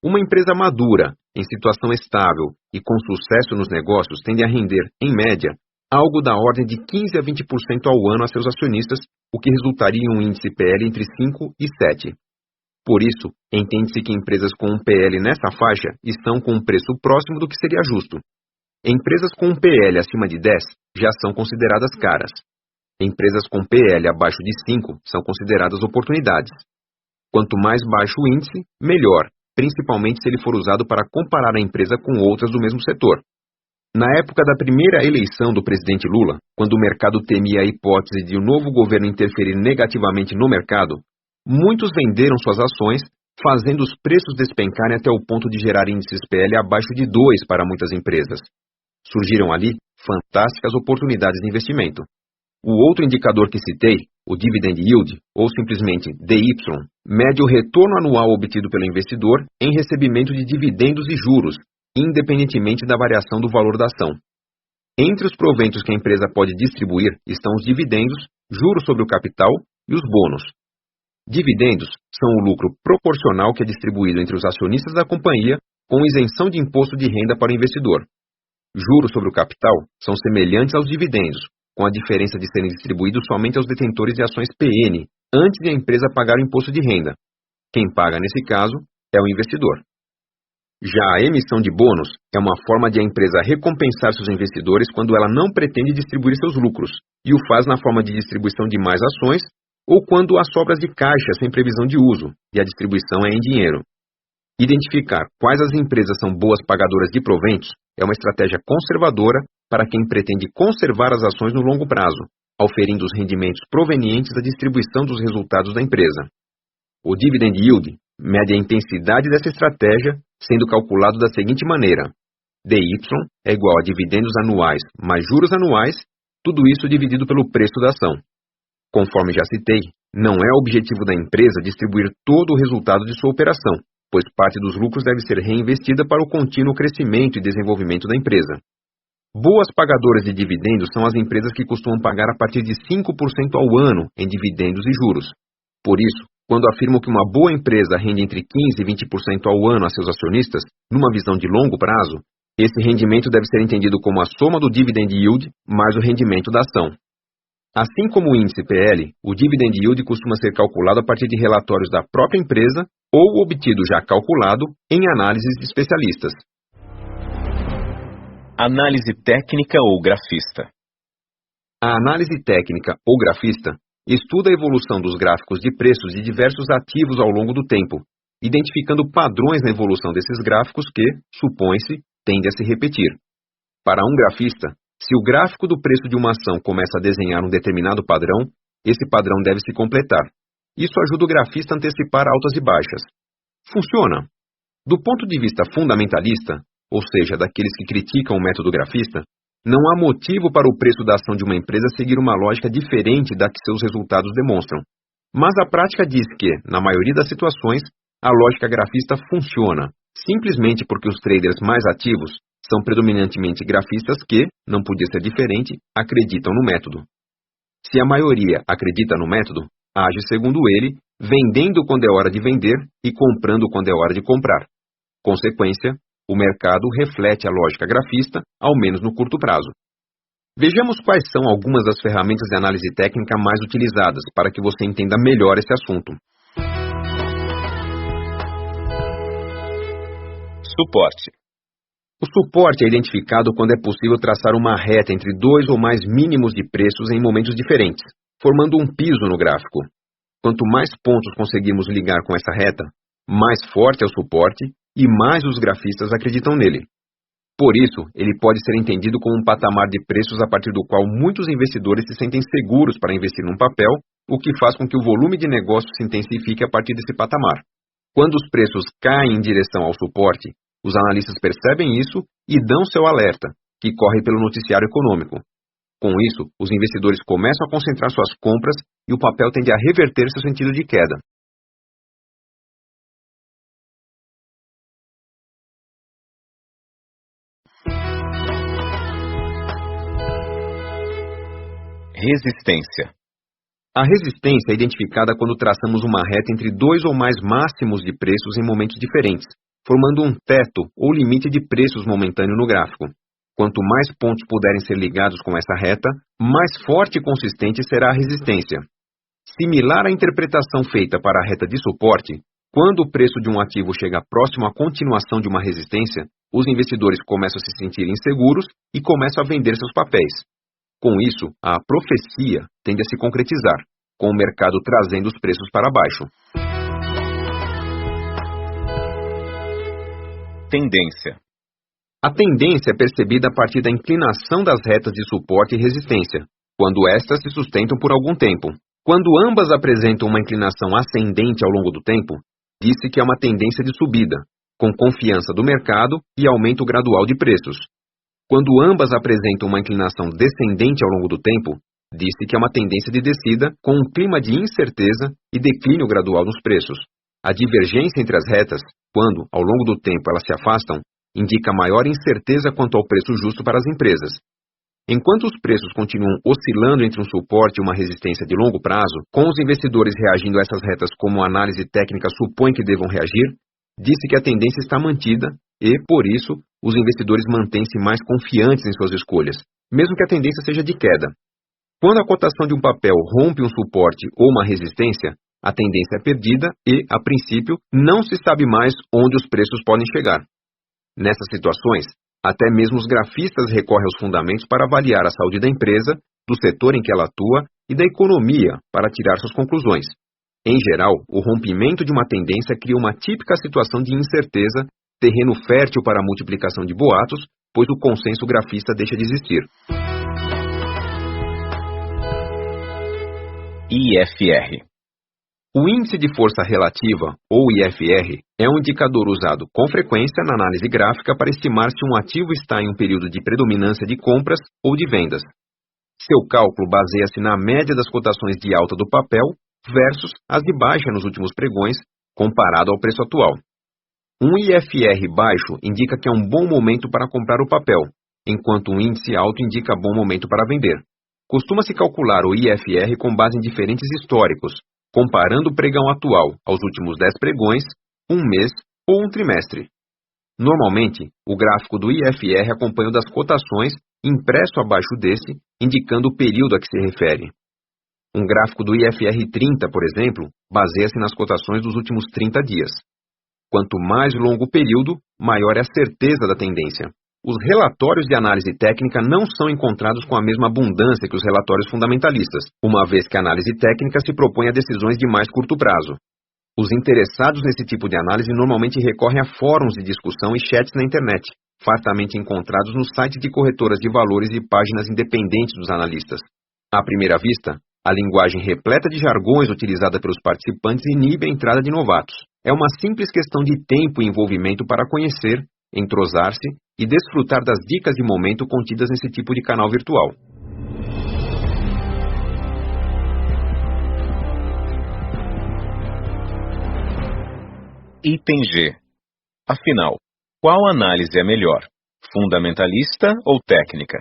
Uma empresa madura, em situação estável e com sucesso nos negócios tende a render, em média, algo da ordem de 15 a 20% ao ano a seus acionistas, o que resultaria em um índice PL entre 5 e 7. Por isso, entende-se que empresas com um PL nessa faixa estão com um preço próximo do que seria justo. Empresas com um PL acima de 10 já são consideradas caras. Empresas com PL abaixo de 5 são consideradas oportunidades. Quanto mais baixo o índice, melhor, principalmente se ele for usado para comparar a empresa com outras do mesmo setor. Na época da primeira eleição do presidente Lula, quando o mercado temia a hipótese de o novo governo interferir negativamente no mercado, muitos venderam suas ações, fazendo os preços despencarem até o ponto de gerar índices PL abaixo de 2 para muitas empresas. Surgiram ali fantásticas oportunidades de investimento. O outro indicador que citei, o Dividend Yield, ou simplesmente DY, mede o retorno anual obtido pelo investidor em recebimento de dividendos e juros, independentemente da variação do valor da ação. Entre os proventos que a empresa pode distribuir estão os dividendos, juros sobre o capital e os bônus. Dividendos são o lucro proporcional que é distribuído entre os acionistas da companhia, com isenção de imposto de renda para o investidor. Juros sobre o capital são semelhantes aos dividendos, com a diferença de serem distribuídos somente aos detentores de ações PN, antes de a empresa pagar o imposto de renda. Quem paga, nesse caso, é o investidor. Já a emissão de bônus é uma forma de a empresa recompensar seus investidores quando ela não pretende distribuir seus lucros, e o faz na forma de distribuição de mais ações, ou quando há sobras de caixa sem previsão de uso, e a distribuição é em dinheiro. Identificar quais as empresas são boas pagadoras de proventos é uma estratégia conservadora para quem pretende conservar as ações no longo prazo, auferindo os rendimentos provenientes da distribuição dos resultados da empresa. O Dividend Yield mede a intensidade dessa estratégia, sendo calculado da seguinte maneira: DY é igual a dividendos anuais mais juros anuais, tudo isso dividido pelo preço da ação. Conforme já citei, não é objetivo da empresa distribuir todo o resultado de sua operação, pois parte dos lucros deve ser reinvestida para o contínuo crescimento e desenvolvimento da empresa. Boas pagadoras de dividendos são as empresas que costumam pagar a partir de 5% ao ano em dividendos e juros. Por isso, quando afirmo que uma boa empresa rende entre 15% e 20% ao ano a seus acionistas, numa visão de longo prazo, esse rendimento deve ser entendido como a soma do Dividend Yield mais o rendimento da ação. Assim como o índice PL, o Dividend Yield costuma ser calculado a partir de relatórios da própria empresa ou obtido já calculado em análises de especialistas. Análise técnica ou grafista. A análise técnica ou grafista estuda a evolução dos gráficos de preços de diversos ativos ao longo do tempo, identificando padrões na evolução desses gráficos que, supõe-se, tendem a se repetir. Para um grafista, se o gráfico do preço de uma ação começa a desenhar um determinado padrão, esse padrão deve se completar. Isso ajuda o grafista a antecipar altas e baixas. Funciona. Do ponto de vista fundamentalista, ou seja, daqueles que criticam o método grafista, não há motivo para o preço da ação de uma empresa seguir uma lógica diferente da que seus resultados demonstram. Mas a prática diz que, na maioria das situações, a lógica grafista funciona, simplesmente porque os traders mais ativos São predominantemente grafistas que, não podia ser diferente, acreditam no método. Se a maioria acredita no método, age segundo ele, vendendo quando é hora de vender e comprando quando é hora de comprar. Consequência, o mercado reflete a lógica grafista, ao menos no curto prazo. Vejamos quais são algumas das ferramentas de análise técnica mais utilizadas para que você entenda melhor esse assunto. Suporte. O suporte é identificado quando é possível traçar uma reta entre dois ou mais mínimos de preços em momentos diferentes, formando um piso no gráfico. Quanto mais pontos conseguimos ligar com essa reta, mais forte é o suporte e mais os grafistas acreditam nele. Por isso, ele pode ser entendido como um patamar de preços a partir do qual muitos investidores se sentem seguros para investir num papel, o que faz com que o volume de negócio se intensifique a partir desse patamar. Quando os preços caem em direção ao suporte, os analistas percebem isso e dão seu alerta, que corre pelo noticiário econômico. Com isso, os investidores começam a concentrar suas compras e o papel tende a reverter seu sentido de queda. Resistência. A resistência é identificada quando traçamos uma reta entre dois ou mais máximos de preços em momentos diferentes, formando um teto ou limite de preços momentâneo no gráfico. Quanto mais pontos puderem ser ligados com essa reta, mais forte e consistente será a resistência. Similar à interpretação feita para a reta de suporte, quando o preço de um ativo chega próximo à continuação de uma resistência, os investidores começam a se sentir inseguros e começam a vender seus papéis. Com isso, a profecia tende a se concretizar, com o mercado trazendo os preços para baixo. Tendência. A tendência é percebida a partir da inclinação das retas de suporte e resistência, quando estas se sustentam por algum tempo. Quando ambas apresentam uma inclinação ascendente ao longo do tempo, diz-se que é uma tendência de subida, com confiança do mercado e aumento gradual de preços. Quando ambas apresentam uma inclinação descendente ao longo do tempo, diz-se que é uma tendência de descida com um clima de incerteza e declínio gradual nos preços. A divergência entre as retas, quando, ao longo do tempo, elas se afastam, indica maior incerteza quanto ao preço justo para as empresas. Enquanto os preços continuam oscilando entre um suporte e uma resistência de longo prazo, com os investidores reagindo a essas retas como a análise técnica supõe que devam reagir, diz-se que a tendência está mantida e, por isso, os investidores mantêm-se mais confiantes em suas escolhas, mesmo que a tendência seja de queda. Quando a cotação de um papel rompe um suporte ou uma resistência, a tendência é perdida e, a princípio, não se sabe mais onde os preços podem chegar. Nessas situações, até mesmo os grafistas recorrem aos fundamentos para avaliar a saúde da empresa, do setor em que ela atua e da economia para tirar suas conclusões. Em geral, o rompimento de uma tendência cria uma típica situação de incerteza, terreno fértil para a multiplicação de boatos, pois o consenso grafista deixa de existir. IFR. O índice de força relativa, ou IFR, é um indicador usado com frequência na análise gráfica para estimar se um ativo está em um período de predominância de compras ou de vendas. Seu cálculo baseia-se na média das cotações de alta do papel versus as de baixa nos últimos pregões, comparado ao preço atual. Um IFR baixo indica que é um bom momento para comprar o papel, enquanto um índice alto indica bom momento para vender. Costuma-se calcular o IFR com base em diferentes históricos, comparando o pregão atual aos últimos 10 pregões, um mês ou um trimestre. Normalmente, o gráfico do IFR acompanha o das cotações impresso abaixo desse, indicando o período a que se refere. Um gráfico do IFR 30, por exemplo, baseia-se nas cotações dos últimos 30 dias. Quanto mais longo o período, maior é a certeza da tendência. Os relatórios de análise técnica não são encontrados com a mesma abundância que os relatórios fundamentalistas, uma vez que a análise técnica se propõe a decisões de mais curto prazo. Os interessados nesse tipo de análise normalmente recorrem a fóruns de discussão e chats na internet, fartamente encontrados nos sites de corretoras de valores e páginas independentes dos analistas. À primeira vista, a linguagem repleta de jargões utilizada pelos participantes inibe a entrada de novatos. É uma simples questão de tempo e envolvimento para conhecer, entrosar-se e desfrutar das dicas de momento contidas nesse tipo de canal virtual. Item G. Afinal, qual análise é melhor? fundamentalista ou técnica?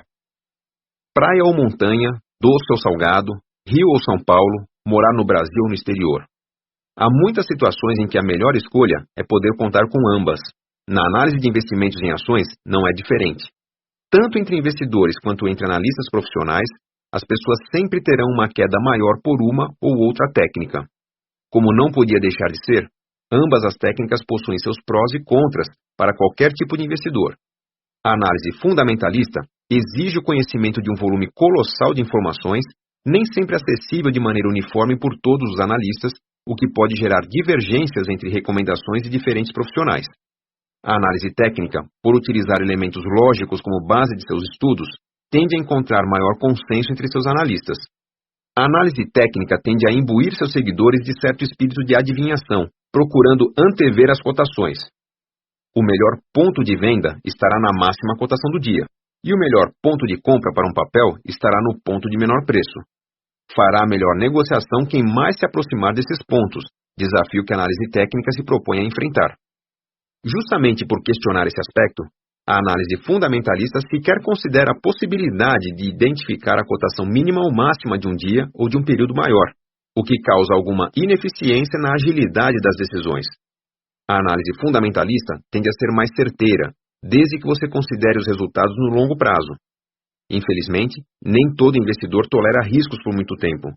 Praia ou montanha, doce ou salgado, Rio ou São Paulo, morar no Brasil ou no exterior. Há muitas situações em que a melhor escolha é poder contar com ambas. Na análise de investimentos em ações, não é diferente. Tanto entre investidores quanto entre analistas profissionais, as pessoas sempre terão uma queda maior por uma ou outra técnica. Como não podia deixar de ser, ambas as técnicas possuem seus prós e contras para qualquer tipo de investidor. A análise fundamentalista exige o conhecimento de um volume colossal de informações, nem sempre acessível de maneira uniforme por todos os analistas, o que pode gerar divergências entre recomendações de diferentes profissionais. A análise técnica, por utilizar elementos lógicos como base de seus estudos, tende a encontrar maior consenso entre seus analistas. A análise técnica tende a imbuir seus seguidores de certo espírito de adivinhação, procurando antever as cotações. O melhor ponto de venda estará na máxima cotação do dia, e o melhor ponto de compra para um papel estará no ponto de menor preço. Fará a melhor negociação quem mais se aproximar desses pontos, desafio que a análise técnica se propõe a enfrentar. Justamente por questionar esse aspecto, a análise fundamentalista sequer considera a possibilidade de identificar a cotação mínima ou máxima de um dia ou de um período maior, o que causa alguma ineficiência na agilidade das decisões. A análise fundamentalista tende a ser mais certeira, desde que você considere os resultados no longo prazo. Infelizmente, nem todo investidor tolera riscos por muito tempo.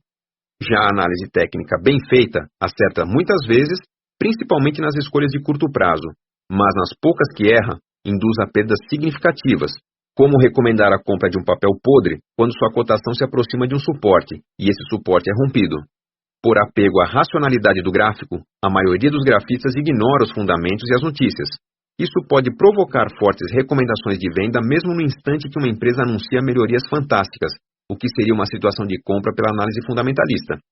Já a análise técnica bem feita acerta muitas vezes, principalmente nas escolhas de curto prazo, mas nas poucas que erra, induz a perdas significativas, como recomendar a compra de um papel podre quando sua cotação se aproxima de um suporte, e esse suporte é rompido. Por apego à racionalidade do gráfico, a maioria dos grafistas ignora os fundamentos e as notícias. Isso pode provocar fortes recomendações de venda mesmo no instante que uma empresa anuncia melhorias fantásticas, o que seria uma situação de compra pela análise fundamentalista.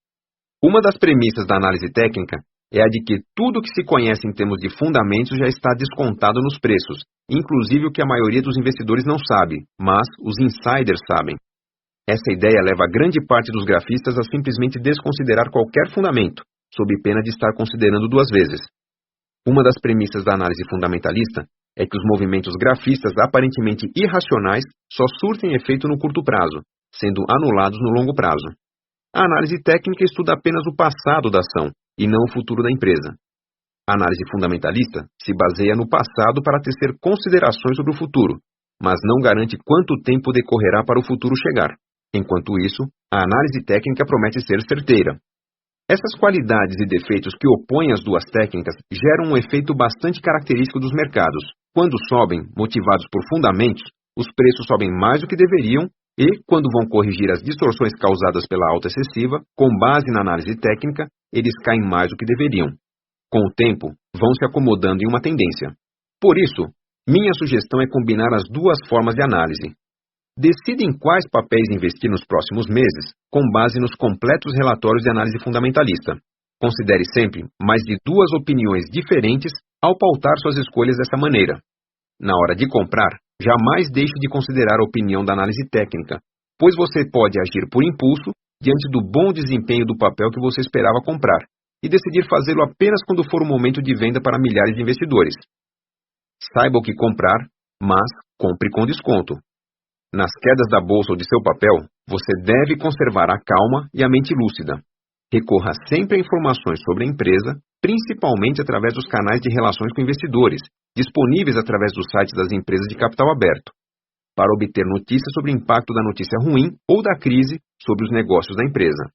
Uma das premissas da análise técnica é a de que tudo que se conhece em termos de fundamentos já está descontado nos preços, inclusive o que a maioria dos investidores não sabe, mas os insiders sabem. Essa ideia leva grande parte dos grafistas a simplesmente desconsiderar qualquer fundamento, sob pena de estar considerando duas vezes. Uma das premissas da análise fundamentalista é que os movimentos grafistas aparentemente irracionais só surtem efeito no curto prazo, sendo anulados no longo prazo. A análise técnica estuda apenas o passado da ação, e não o futuro da empresa. A análise fundamentalista se baseia no passado para tecer considerações sobre o futuro, mas não garante quanto tempo decorrerá para o futuro chegar. Enquanto isso, a análise técnica promete ser certeira. Essas qualidades e defeitos que opõem as duas técnicas geram um efeito bastante característico dos mercados. Quando sobem, motivados por fundamentos, os preços sobem mais do que deveriam e, quando vão corrigir as distorções causadas pela alta excessiva, com base na análise técnica, eles caem mais do que deveriam. Com o tempo, vão se acomodando em uma tendência. Por isso, minha sugestão é combinar as duas formas de análise. Decida em quais papéis investir nos próximos meses, com base nos completos relatórios de análise fundamentalista. Considere sempre mais de duas opiniões diferentes ao pautar suas escolhas dessa maneira. Na hora de comprar, jamais deixe de considerar a opinião da análise técnica, pois você pode agir por impulso diante do bom desempenho do papel que você esperava comprar e decidir fazê-lo apenas quando for o momento de venda para milhares de investidores. Saiba o que comprar, mas compre com desconto. Nas quedas da bolsa ou de seu papel, você deve conservar a calma e a mente lúcida. Recorra sempre a informações sobre a empresa, principalmente através dos canais de relações com investidores, disponíveis através dos sites das empresas de capital aberto, para obter notícias sobre o impacto da notícia ruim ou da crise sobre os negócios da empresa.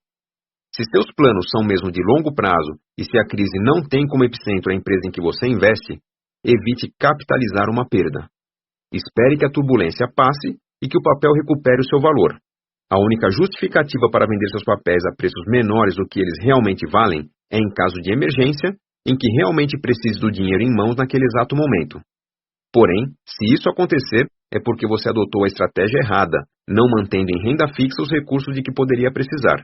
Se seus planos são mesmo de longo prazo e se a crise não tem como epicentro a empresa em que você investe, evite capitalizar uma perda. Espere que a turbulência passe e que o papel recupere o seu valor. A única justificativa para vender seus papéis a preços menores do que eles realmente valem é em caso de emergência, em que realmente precise do dinheiro em mãos naquele exato momento. Porém, se isso acontecer, é porque você adotou a estratégia errada, não mantendo em renda fixa os recursos de que poderia precisar.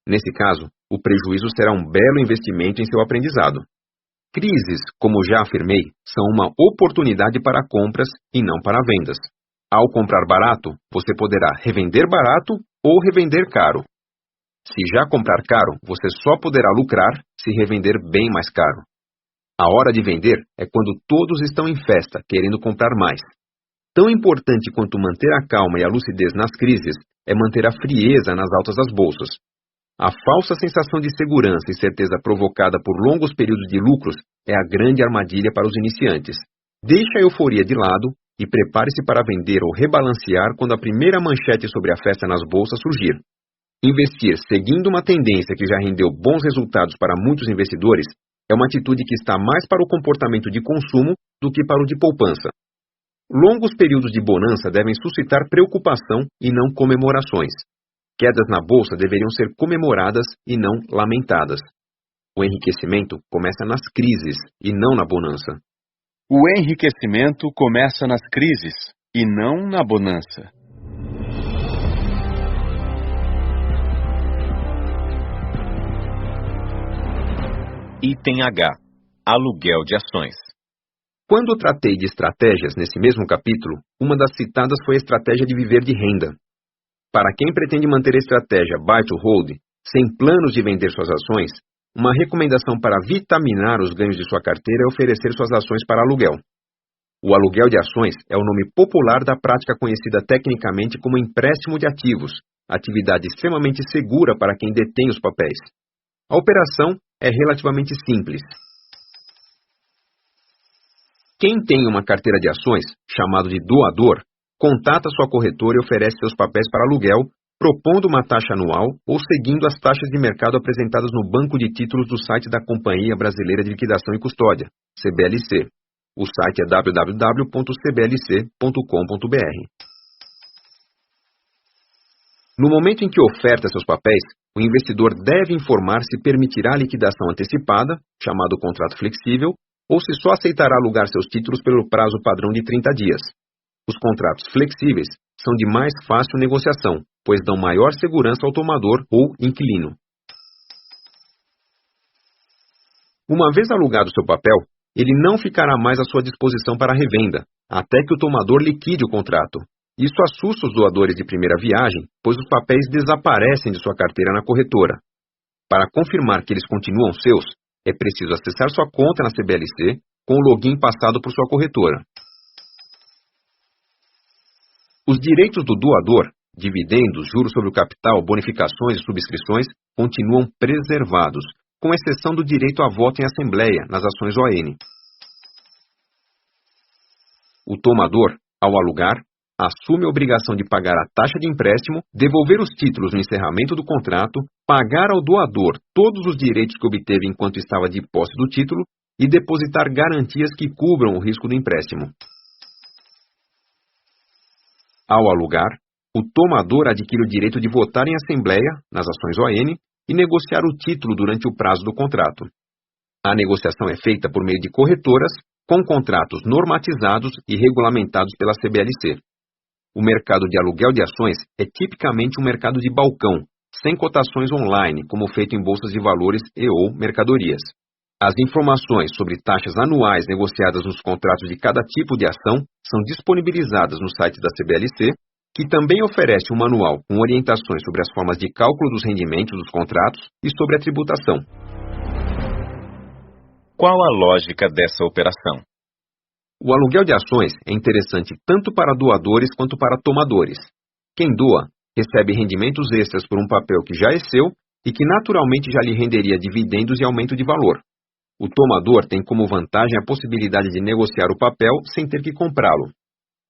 Nesse caso, o prejuízo será um belo investimento em seu aprendizado. Crises, como já afirmei, são uma oportunidade para compras e não para vendas. Ao comprar barato, você poderá revender barato ou revender caro. Se já comprar caro, você só poderá lucrar se revender bem mais caro. A hora de vender é quando todos estão em festa, querendo comprar mais. Tão importante quanto manter a calma e a lucidez nas crises é manter a frieza nas altas das bolsas. A falsa sensação de segurança e certeza provocada por longos períodos de lucros é a grande armadilha para os iniciantes. Deixe a euforia de lado e prepare-se para vender ou rebalancear quando a primeira manchete sobre a festa nas bolsas surgir. Investir seguindo uma tendência que já rendeu bons resultados para muitos investidores é uma atitude que está mais para o comportamento de consumo do que para o de poupança. Longos períodos de bonança devem suscitar preocupação e não comemorações. Quedas na bolsa deveriam ser comemoradas e não lamentadas. O enriquecimento começa nas crises e não na bonança. O enriquecimento começa nas crises e não na bonança. Item H. Aluguel de ações. Quando tratei de estratégias nesse mesmo capítulo, uma das citadas foi a estratégia de viver de renda. Para quem pretende manter a estratégia buy to hold, sem planos de vender suas ações, uma recomendação para vitaminar os ganhos de sua carteira é oferecer suas ações para aluguel. O aluguel de ações é o nome popular da prática conhecida tecnicamente como empréstimo de ativos, atividade extremamente segura para quem detém os papéis. A operação é relativamente simples. Quem tem uma carteira de ações, chamado de doador, contata sua corretora e oferece seus papéis para aluguel, propondo uma taxa anual ou seguindo as taxas de mercado apresentadas no banco de títulos do site da Companhia Brasileira de Liquidação e Custódia, CBLC. O site é www.cblc.com.br. No momento em que oferta seus papéis, o investidor deve informar se permitirá a liquidação antecipada, chamado contrato flexível, ou se só aceitará alugar seus títulos pelo prazo padrão de 30 dias. Os contratos flexíveis são de mais fácil negociação, pois dão maior segurança ao tomador ou inquilino. Uma vez alugado seu papel, ele não ficará mais à sua disposição para revenda, até que o tomador liquide o contrato. Isso assusta os doadores de primeira viagem, pois os papéis desaparecem de sua carteira na corretora. Para confirmar que eles continuam seus, é preciso acessar sua conta na CBLC com o login passado por sua corretora. Os direitos do doador, dividendos, juros sobre o capital, bonificações e subscrições, continuam preservados, com exceção do direito a voto em assembleia nas ações ON. O tomador, ao alugar, assume a obrigação de pagar a taxa de empréstimo, devolver os títulos no encerramento do contrato, pagar ao doador todos os direitos que obteve enquanto estava de posse do título e depositar garantias que cubram o risco do empréstimo. Ao alugar, o tomador adquire o direito de votar em assembleia, nas ações ON, e negociar o título durante o prazo do contrato. A negociação é feita por meio de corretoras, com contratos normatizados e regulamentados pela CBLC. O mercado de aluguel de ações é tipicamente um mercado de balcão, sem cotações online, como feito em bolsas de valores e/ou mercadorias. As informações sobre taxas anuais negociadas nos contratos de cada tipo de ação são disponibilizadas no site da CBLC, que também oferece um manual com orientações sobre as formas de cálculo dos rendimentos dos contratos e sobre a tributação. Qual a lógica dessa operação? O aluguel de ações é interessante tanto para doadores quanto para tomadores. Quem doa recebe rendimentos extras por um papel que já é seu e que naturalmente já lhe renderia dividendos e aumento de valor. O tomador tem como vantagem a possibilidade de negociar o papel sem ter que comprá-lo.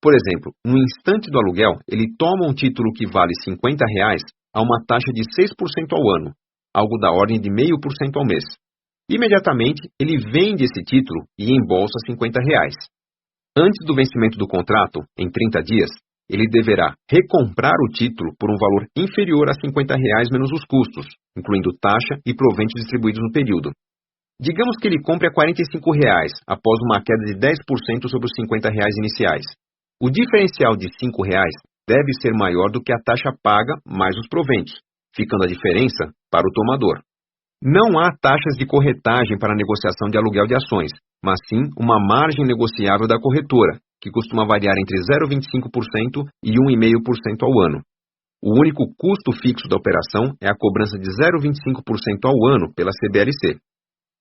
Por exemplo, no instante do aluguel, ele toma um título que vale R$50 a uma taxa de 6% ao ano, algo da ordem de 0,5% ao mês. Imediatamente, ele vende esse título e embolsa R$50. Antes do vencimento do contrato, em 30 dias, ele deverá recomprar o título por um valor inferior a R$50 menos os custos, incluindo taxa e proventos distribuídos no período. Digamos que ele compre a R$45 após uma queda de 10% sobre os R$50 iniciais. O diferencial de R$5 deve ser maior do que a taxa paga mais os proventos, ficando a diferença para o tomador. Não há taxas de corretagem para a negociação de aluguel de ações, mas sim uma margem negociável da corretora, que costuma variar entre 0,25% e 1,5% ao ano. O único custo fixo da operação é a cobrança de 0,25% ao ano pela CBLC.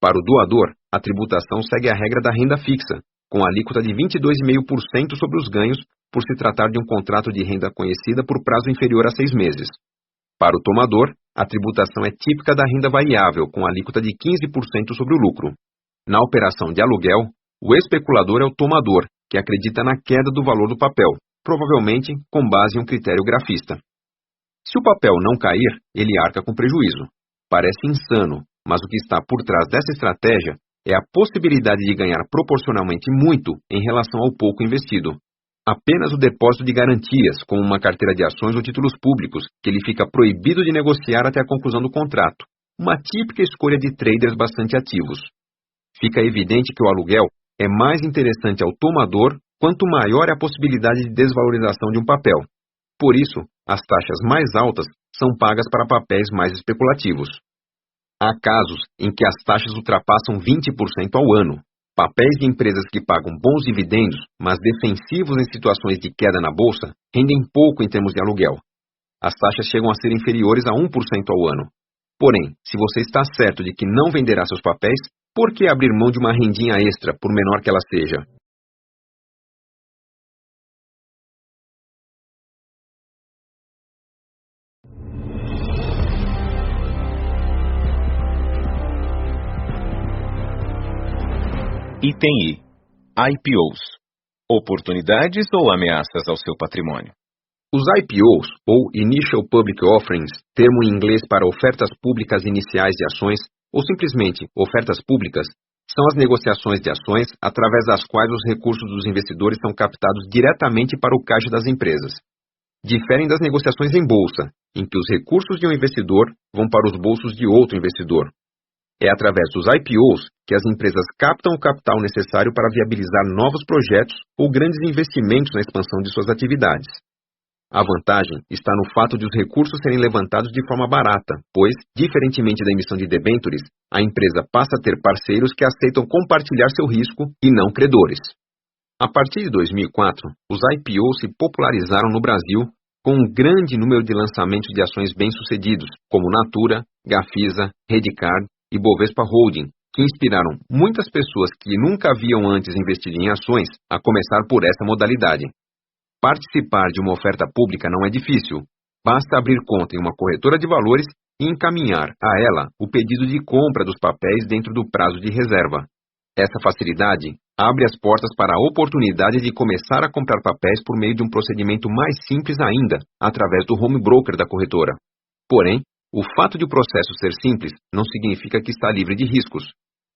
Para o doador, a tributação segue a regra da renda fixa, com alíquota de 22,5% sobre os ganhos, por se tratar de um contrato de renda conhecida por prazo inferior a 6 meses. Para o tomador, a tributação é típica da renda variável, com alíquota de 15% sobre o lucro. Na operação de aluguel, o especulador é o tomador, que acredita na queda do valor do papel, provavelmente com base em um critério grafista. Se o papel não cair, ele arca com prejuízo. Parece insano, mas o que está por trás dessa estratégia é a possibilidade de ganhar proporcionalmente muito em relação ao pouco investido. Apenas o depósito de garantias, como uma carteira de ações ou títulos públicos, que ele fica proibido de negociar até a conclusão do contrato. Uma típica escolha de traders bastante ativos. Fica evidente que o aluguel é mais interessante ao tomador quanto maior é a possibilidade de desvalorização de um papel. Por isso, as taxas mais altas são pagas para papéis mais especulativos. Há casos em que as taxas ultrapassam 20% ao ano. Papéis de empresas que pagam bons dividendos, mas defensivos em situações de queda na bolsa, rendem pouco em termos de aluguel. As taxas chegam a ser inferiores a 1% ao ano. Porém, se você está certo de que não venderá seus papéis, por que abrir mão de uma rendinha extra, por menor que ela seja? Item I. IPOs. Oportunidades ou ameaças ao seu patrimônio? Os IPOs, ou Initial Public Offerings, termo em inglês para ofertas públicas iniciais de ações, ou simplesmente ofertas públicas, são as negociações de ações através das quais os recursos dos investidores são captados diretamente para o caixa das empresas. Diferem das negociações em bolsa, em que os recursos de um investidor vão para os bolsos de outro investidor. É através dos IPOs que as empresas captam o capital necessário para viabilizar novos projetos ou grandes investimentos na expansão de suas atividades. A vantagem está no fato de os recursos serem levantados de forma barata, pois, diferentemente da emissão de debêntures, a empresa passa a ter parceiros que aceitam compartilhar seu risco e não credores. A partir de 2004, os IPOs se popularizaram no Brasil com um grande número de lançamentos de ações bem-sucedidos, como Natura, Gafisa, Redcard e Bovespa Holding, que inspiraram muitas pessoas que nunca haviam antes investido em ações a começar por essa modalidade. Participar de uma oferta pública não é difícil. Basta abrir conta em uma corretora de valores e encaminhar a ela o pedido de compra dos papéis dentro do prazo de reserva. Essa facilidade abre as portas para a oportunidade de começar a comprar papéis por meio de um procedimento mais simples ainda, através do home broker da corretora. Porém, o fato de o processo ser simples não significa que está livre de riscos.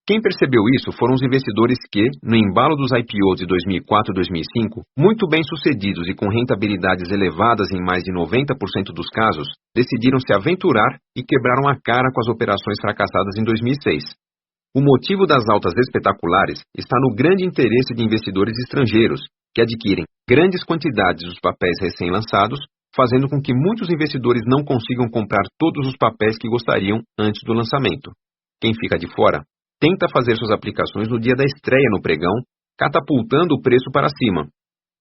Quem percebeu isso foram os investidores que, no embalo dos IPOs de 2004 e 2005, muito bem sucedidos e com rentabilidades elevadas em mais de 90% dos casos, decidiram se aventurar e quebraram a cara com as operações fracassadas em 2006. O motivo das altas espetaculares está no grande interesse de investidores estrangeiros, que adquirem grandes quantidades dos papéis recém-lançados, fazendo com que muitos investidores não consigam comprar todos os papéis que gostariam antes do lançamento. Quem fica de fora tenta fazer suas aplicações no dia da estreia no pregão, catapultando o preço para cima.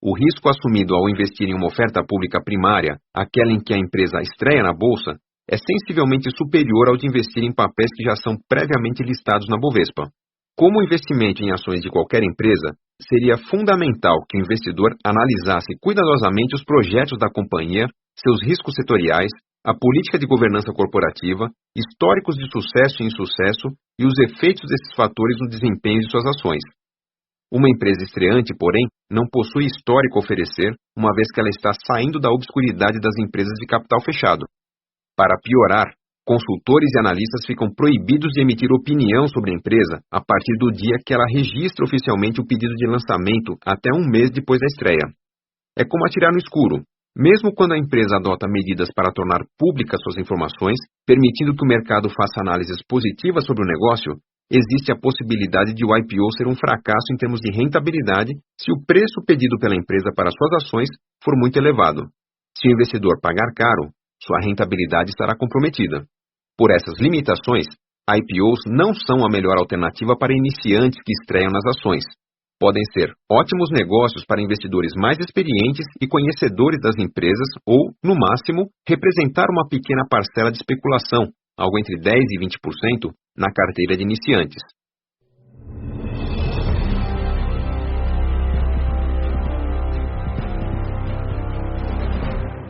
O risco assumido ao investir em uma oferta pública primária, aquela em que a empresa estreia na bolsa, é sensivelmente superior ao de investir em papéis que já são previamente listados na Bovespa. Como o investimento em ações de qualquer empresa, seria fundamental que o investidor analisasse cuidadosamente os projetos da companhia, seus riscos setoriais, a política de governança corporativa, históricos de sucesso e insucesso e os efeitos desses fatores no desempenho de suas ações. Uma empresa estreante, porém, não possui histórico a oferecer, uma vez que ela está saindo da obscuridade das empresas de capital fechado. Para piorar, consultores e analistas ficam proibidos de emitir opinião sobre a empresa a partir do dia que ela registra oficialmente o pedido de lançamento até um mês depois da estreia. É como atirar no escuro. Mesmo quando a empresa adota medidas para tornar públicas suas informações, permitindo que o mercado faça análises positivas sobre o negócio, existe a possibilidade de o IPO ser um fracasso em termos de rentabilidade se o preço pedido pela empresa para suas ações for muito elevado. Se o investidor pagar caro, sua rentabilidade estará comprometida. Por essas limitações, IPOs não são a melhor alternativa para iniciantes que estreiam nas ações. Podem ser ótimos negócios para investidores mais experientes e conhecedores das empresas ou, no máximo, representar uma pequena parcela de especulação, algo entre 10% e 20%, na carteira de iniciantes.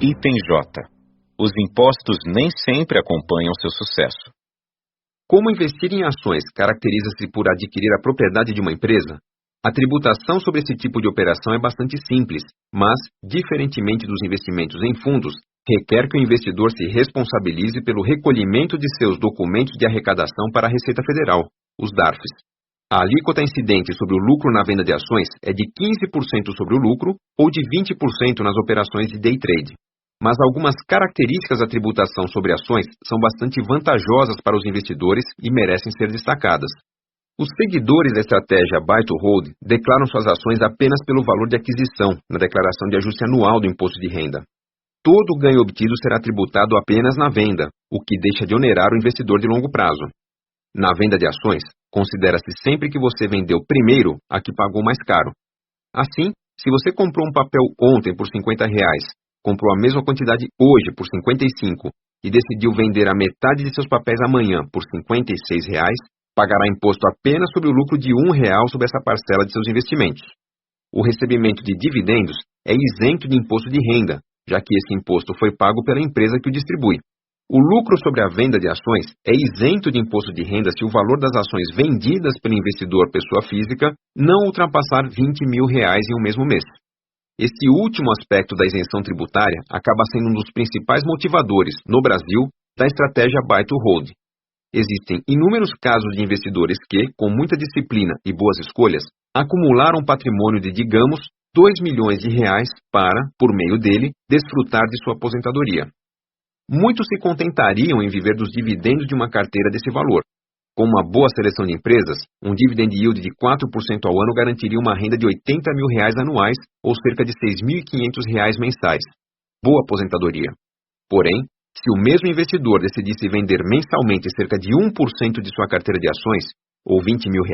Item J. Os impostos nem sempre acompanham seu sucesso. Como investir em ações caracteriza-se por adquirir a propriedade de uma empresa, a tributação sobre esse tipo de operação é bastante simples, mas, diferentemente dos investimentos em fundos, requer que o investidor se responsabilize pelo recolhimento de seus documentos de arrecadação para a Receita Federal, os DARFs. A alíquota incidente sobre o lucro na venda de ações é de 15% sobre o lucro ou de 20% nas operações de day trade. Mas algumas características da tributação sobre ações são bastante vantajosas para os investidores e merecem ser destacadas. Os seguidores da estratégia Buy to Hold declaram suas ações apenas pelo valor de aquisição na declaração de ajuste anual do imposto de renda. Todo o ganho obtido será tributado apenas na venda, o que deixa de onerar o investidor de longo prazo. Na venda de ações, considera-se sempre que você vendeu primeiro a que pagou mais caro. Assim, se você comprou um papel ontem por R$50, comprou a mesma quantidade hoje por R$55 e decidiu vender a metade de seus papéis amanhã por R$56, pagará imposto apenas sobre o lucro de R$1 sobre essa parcela de seus investimentos. O recebimento de dividendos é isento de imposto de renda, já que esse imposto foi pago pela empresa que o distribui. O lucro sobre a venda de ações é isento de imposto de renda se o valor das ações vendidas pelo investidor pessoa física não ultrapassar R$20 mil em um mesmo mês. Esse último aspecto da isenção tributária acaba sendo um dos principais motivadores, no Brasil, da estratégia Buy to Hold. Existem inúmeros casos de investidores que, com muita disciplina e boas escolhas, acumularam um patrimônio de, digamos, R$2 milhões para, por meio dele, desfrutar de sua aposentadoria. Muitos se contentariam em viver dos dividendos de uma carteira desse valor. Com uma boa seleção de empresas, um dividend yield de 4% ao ano garantiria uma renda de R$80 mil anuais, ou cerca de R$6.500 mensais. Boa aposentadoria. Porém, se o mesmo investidor decidisse vender mensalmente cerca de 1% de sua carteira de ações, ou R$20 mil,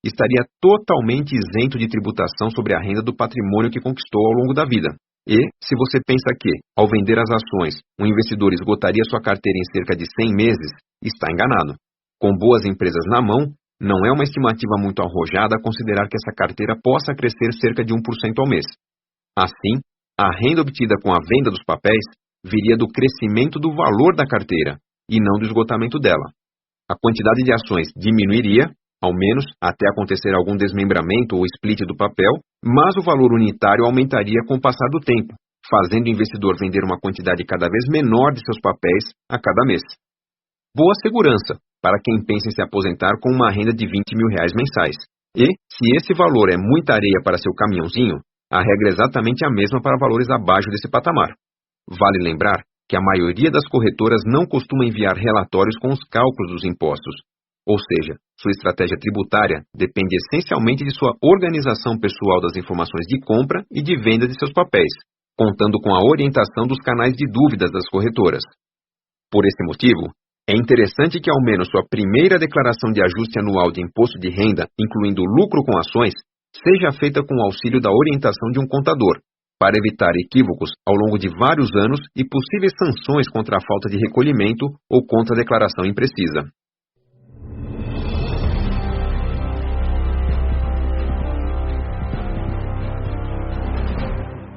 estaria totalmente isento de tributação sobre a renda do patrimônio que conquistou ao longo da vida. E, se você pensa que, ao vender as ações, um investidor esgotaria sua carteira em cerca de 100 meses, está enganado. Com boas empresas na mão, não é uma estimativa muito arrojada considerar que essa carteira possa crescer cerca de 1% ao mês. Assim, a renda obtida com a venda dos papéis viria do crescimento do valor da carteira, e não do esgotamento dela. A quantidade de ações diminuiria, ao menos até acontecer algum desmembramento ou split do papel, mas o valor unitário aumentaria com o passar do tempo, fazendo o investidor vender uma quantidade cada vez menor de seus papéis a cada mês. Boa segurança para quem pensa em se aposentar com uma renda de R$20 mil mensais. E, se esse valor é muita areia para seu caminhãozinho, a regra é exatamente a mesma para valores abaixo desse patamar. Vale lembrar que a maioria das corretoras não costuma enviar relatórios com os cálculos dos impostos. Ou seja, sua estratégia tributária depende essencialmente de sua organização pessoal das informações de compra e de venda de seus papéis, contando com a orientação dos canais de dúvidas das corretoras. Por esse motivo, é interessante que ao menos sua primeira declaração de ajuste anual de imposto de renda, incluindo lucro com ações, seja feita com o auxílio da orientação de um contador, para evitar equívocos ao longo de vários anos e possíveis sanções contra a falta de recolhimento ou contra a declaração imprecisa.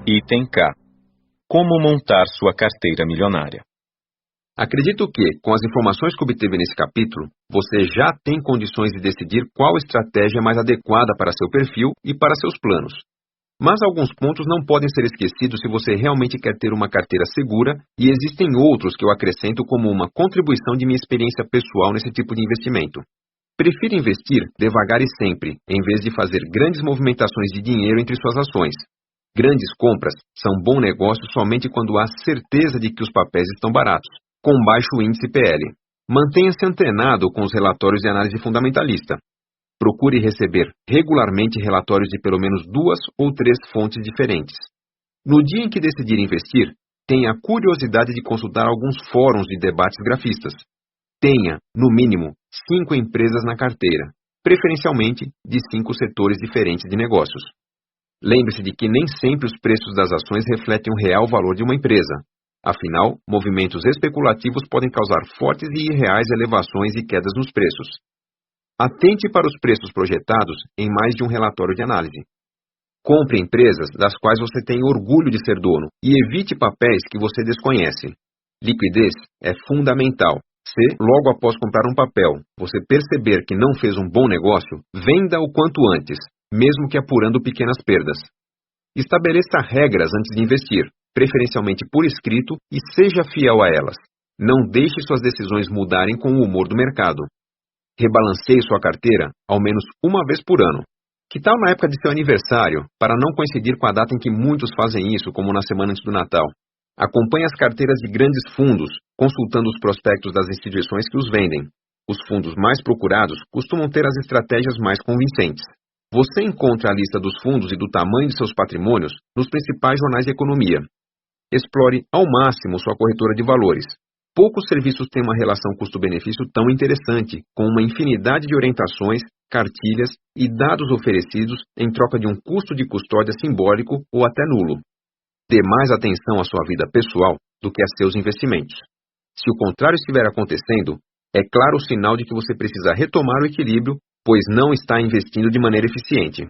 Item K. Como montar sua carteira milionária. Acredito que, com as informações que obteve nesse capítulo, você já tem condições de decidir qual estratégia é mais adequada para seu perfil e para seus planos. Mas alguns pontos não podem ser esquecidos se você realmente quer ter uma carteira segura, e existem outros que eu acrescento como uma contribuição de minha experiência pessoal nesse tipo de investimento. Prefiro investir devagar e sempre, em vez de fazer grandes movimentações de dinheiro entre suas ações. Grandes compras são bom negócio somente quando há certeza de que os papéis estão baratos, com baixo índice PL. Mantenha-se antenado com os relatórios de análise fundamentalista. Procure receber regularmente relatórios de pelo menos 2 ou 3 fontes diferentes. No dia em que decidir investir, tenha a curiosidade de consultar alguns fóruns de debates grafistas. Tenha, no mínimo, 5 empresas na carteira, preferencialmente de 5 setores diferentes de negócios. Lembre-se de que nem sempre os preços das ações refletem o real valor de uma empresa. Afinal, movimentos especulativos podem causar fortes e irreais elevações e quedas nos preços. Atente para os preços projetados em mais de um relatório de análise. Compre empresas das quais você tem orgulho de ser dono e evite papéis que você desconhece. Liquidez é fundamental. Se, logo após comprar um papel, você perceber que não fez um bom negócio, venda o quanto antes, mesmo que apurando pequenas perdas. Estabeleça regras antes de investir, preferencialmente por escrito, e seja fiel a elas. Não deixe suas decisões mudarem com o humor do mercado. Rebalanceie sua carteira ao menos uma vez por ano. Que tal na época de seu aniversário, para não coincidir com a data em que muitos fazem isso, como na semana antes do Natal? Acompanhe as carteiras de grandes fundos, consultando os prospectos das instituições que os vendem. Os fundos mais procurados costumam ter as estratégias mais convincentes. Você encontra a lista dos fundos e do tamanho de seus patrimônios nos principais jornais de economia. Explore ao máximo sua corretora de valores. Poucos serviços têm uma relação custo-benefício tão interessante, com uma infinidade de orientações, cartilhas e dados oferecidos em troca de um custo de custódia simbólico ou até nulo. Dê mais atenção à sua vida pessoal do que a seus investimentos. Se o contrário estiver acontecendo, é claro o sinal de que você precisa retomar o equilíbrio, pois não está investindo de maneira eficiente.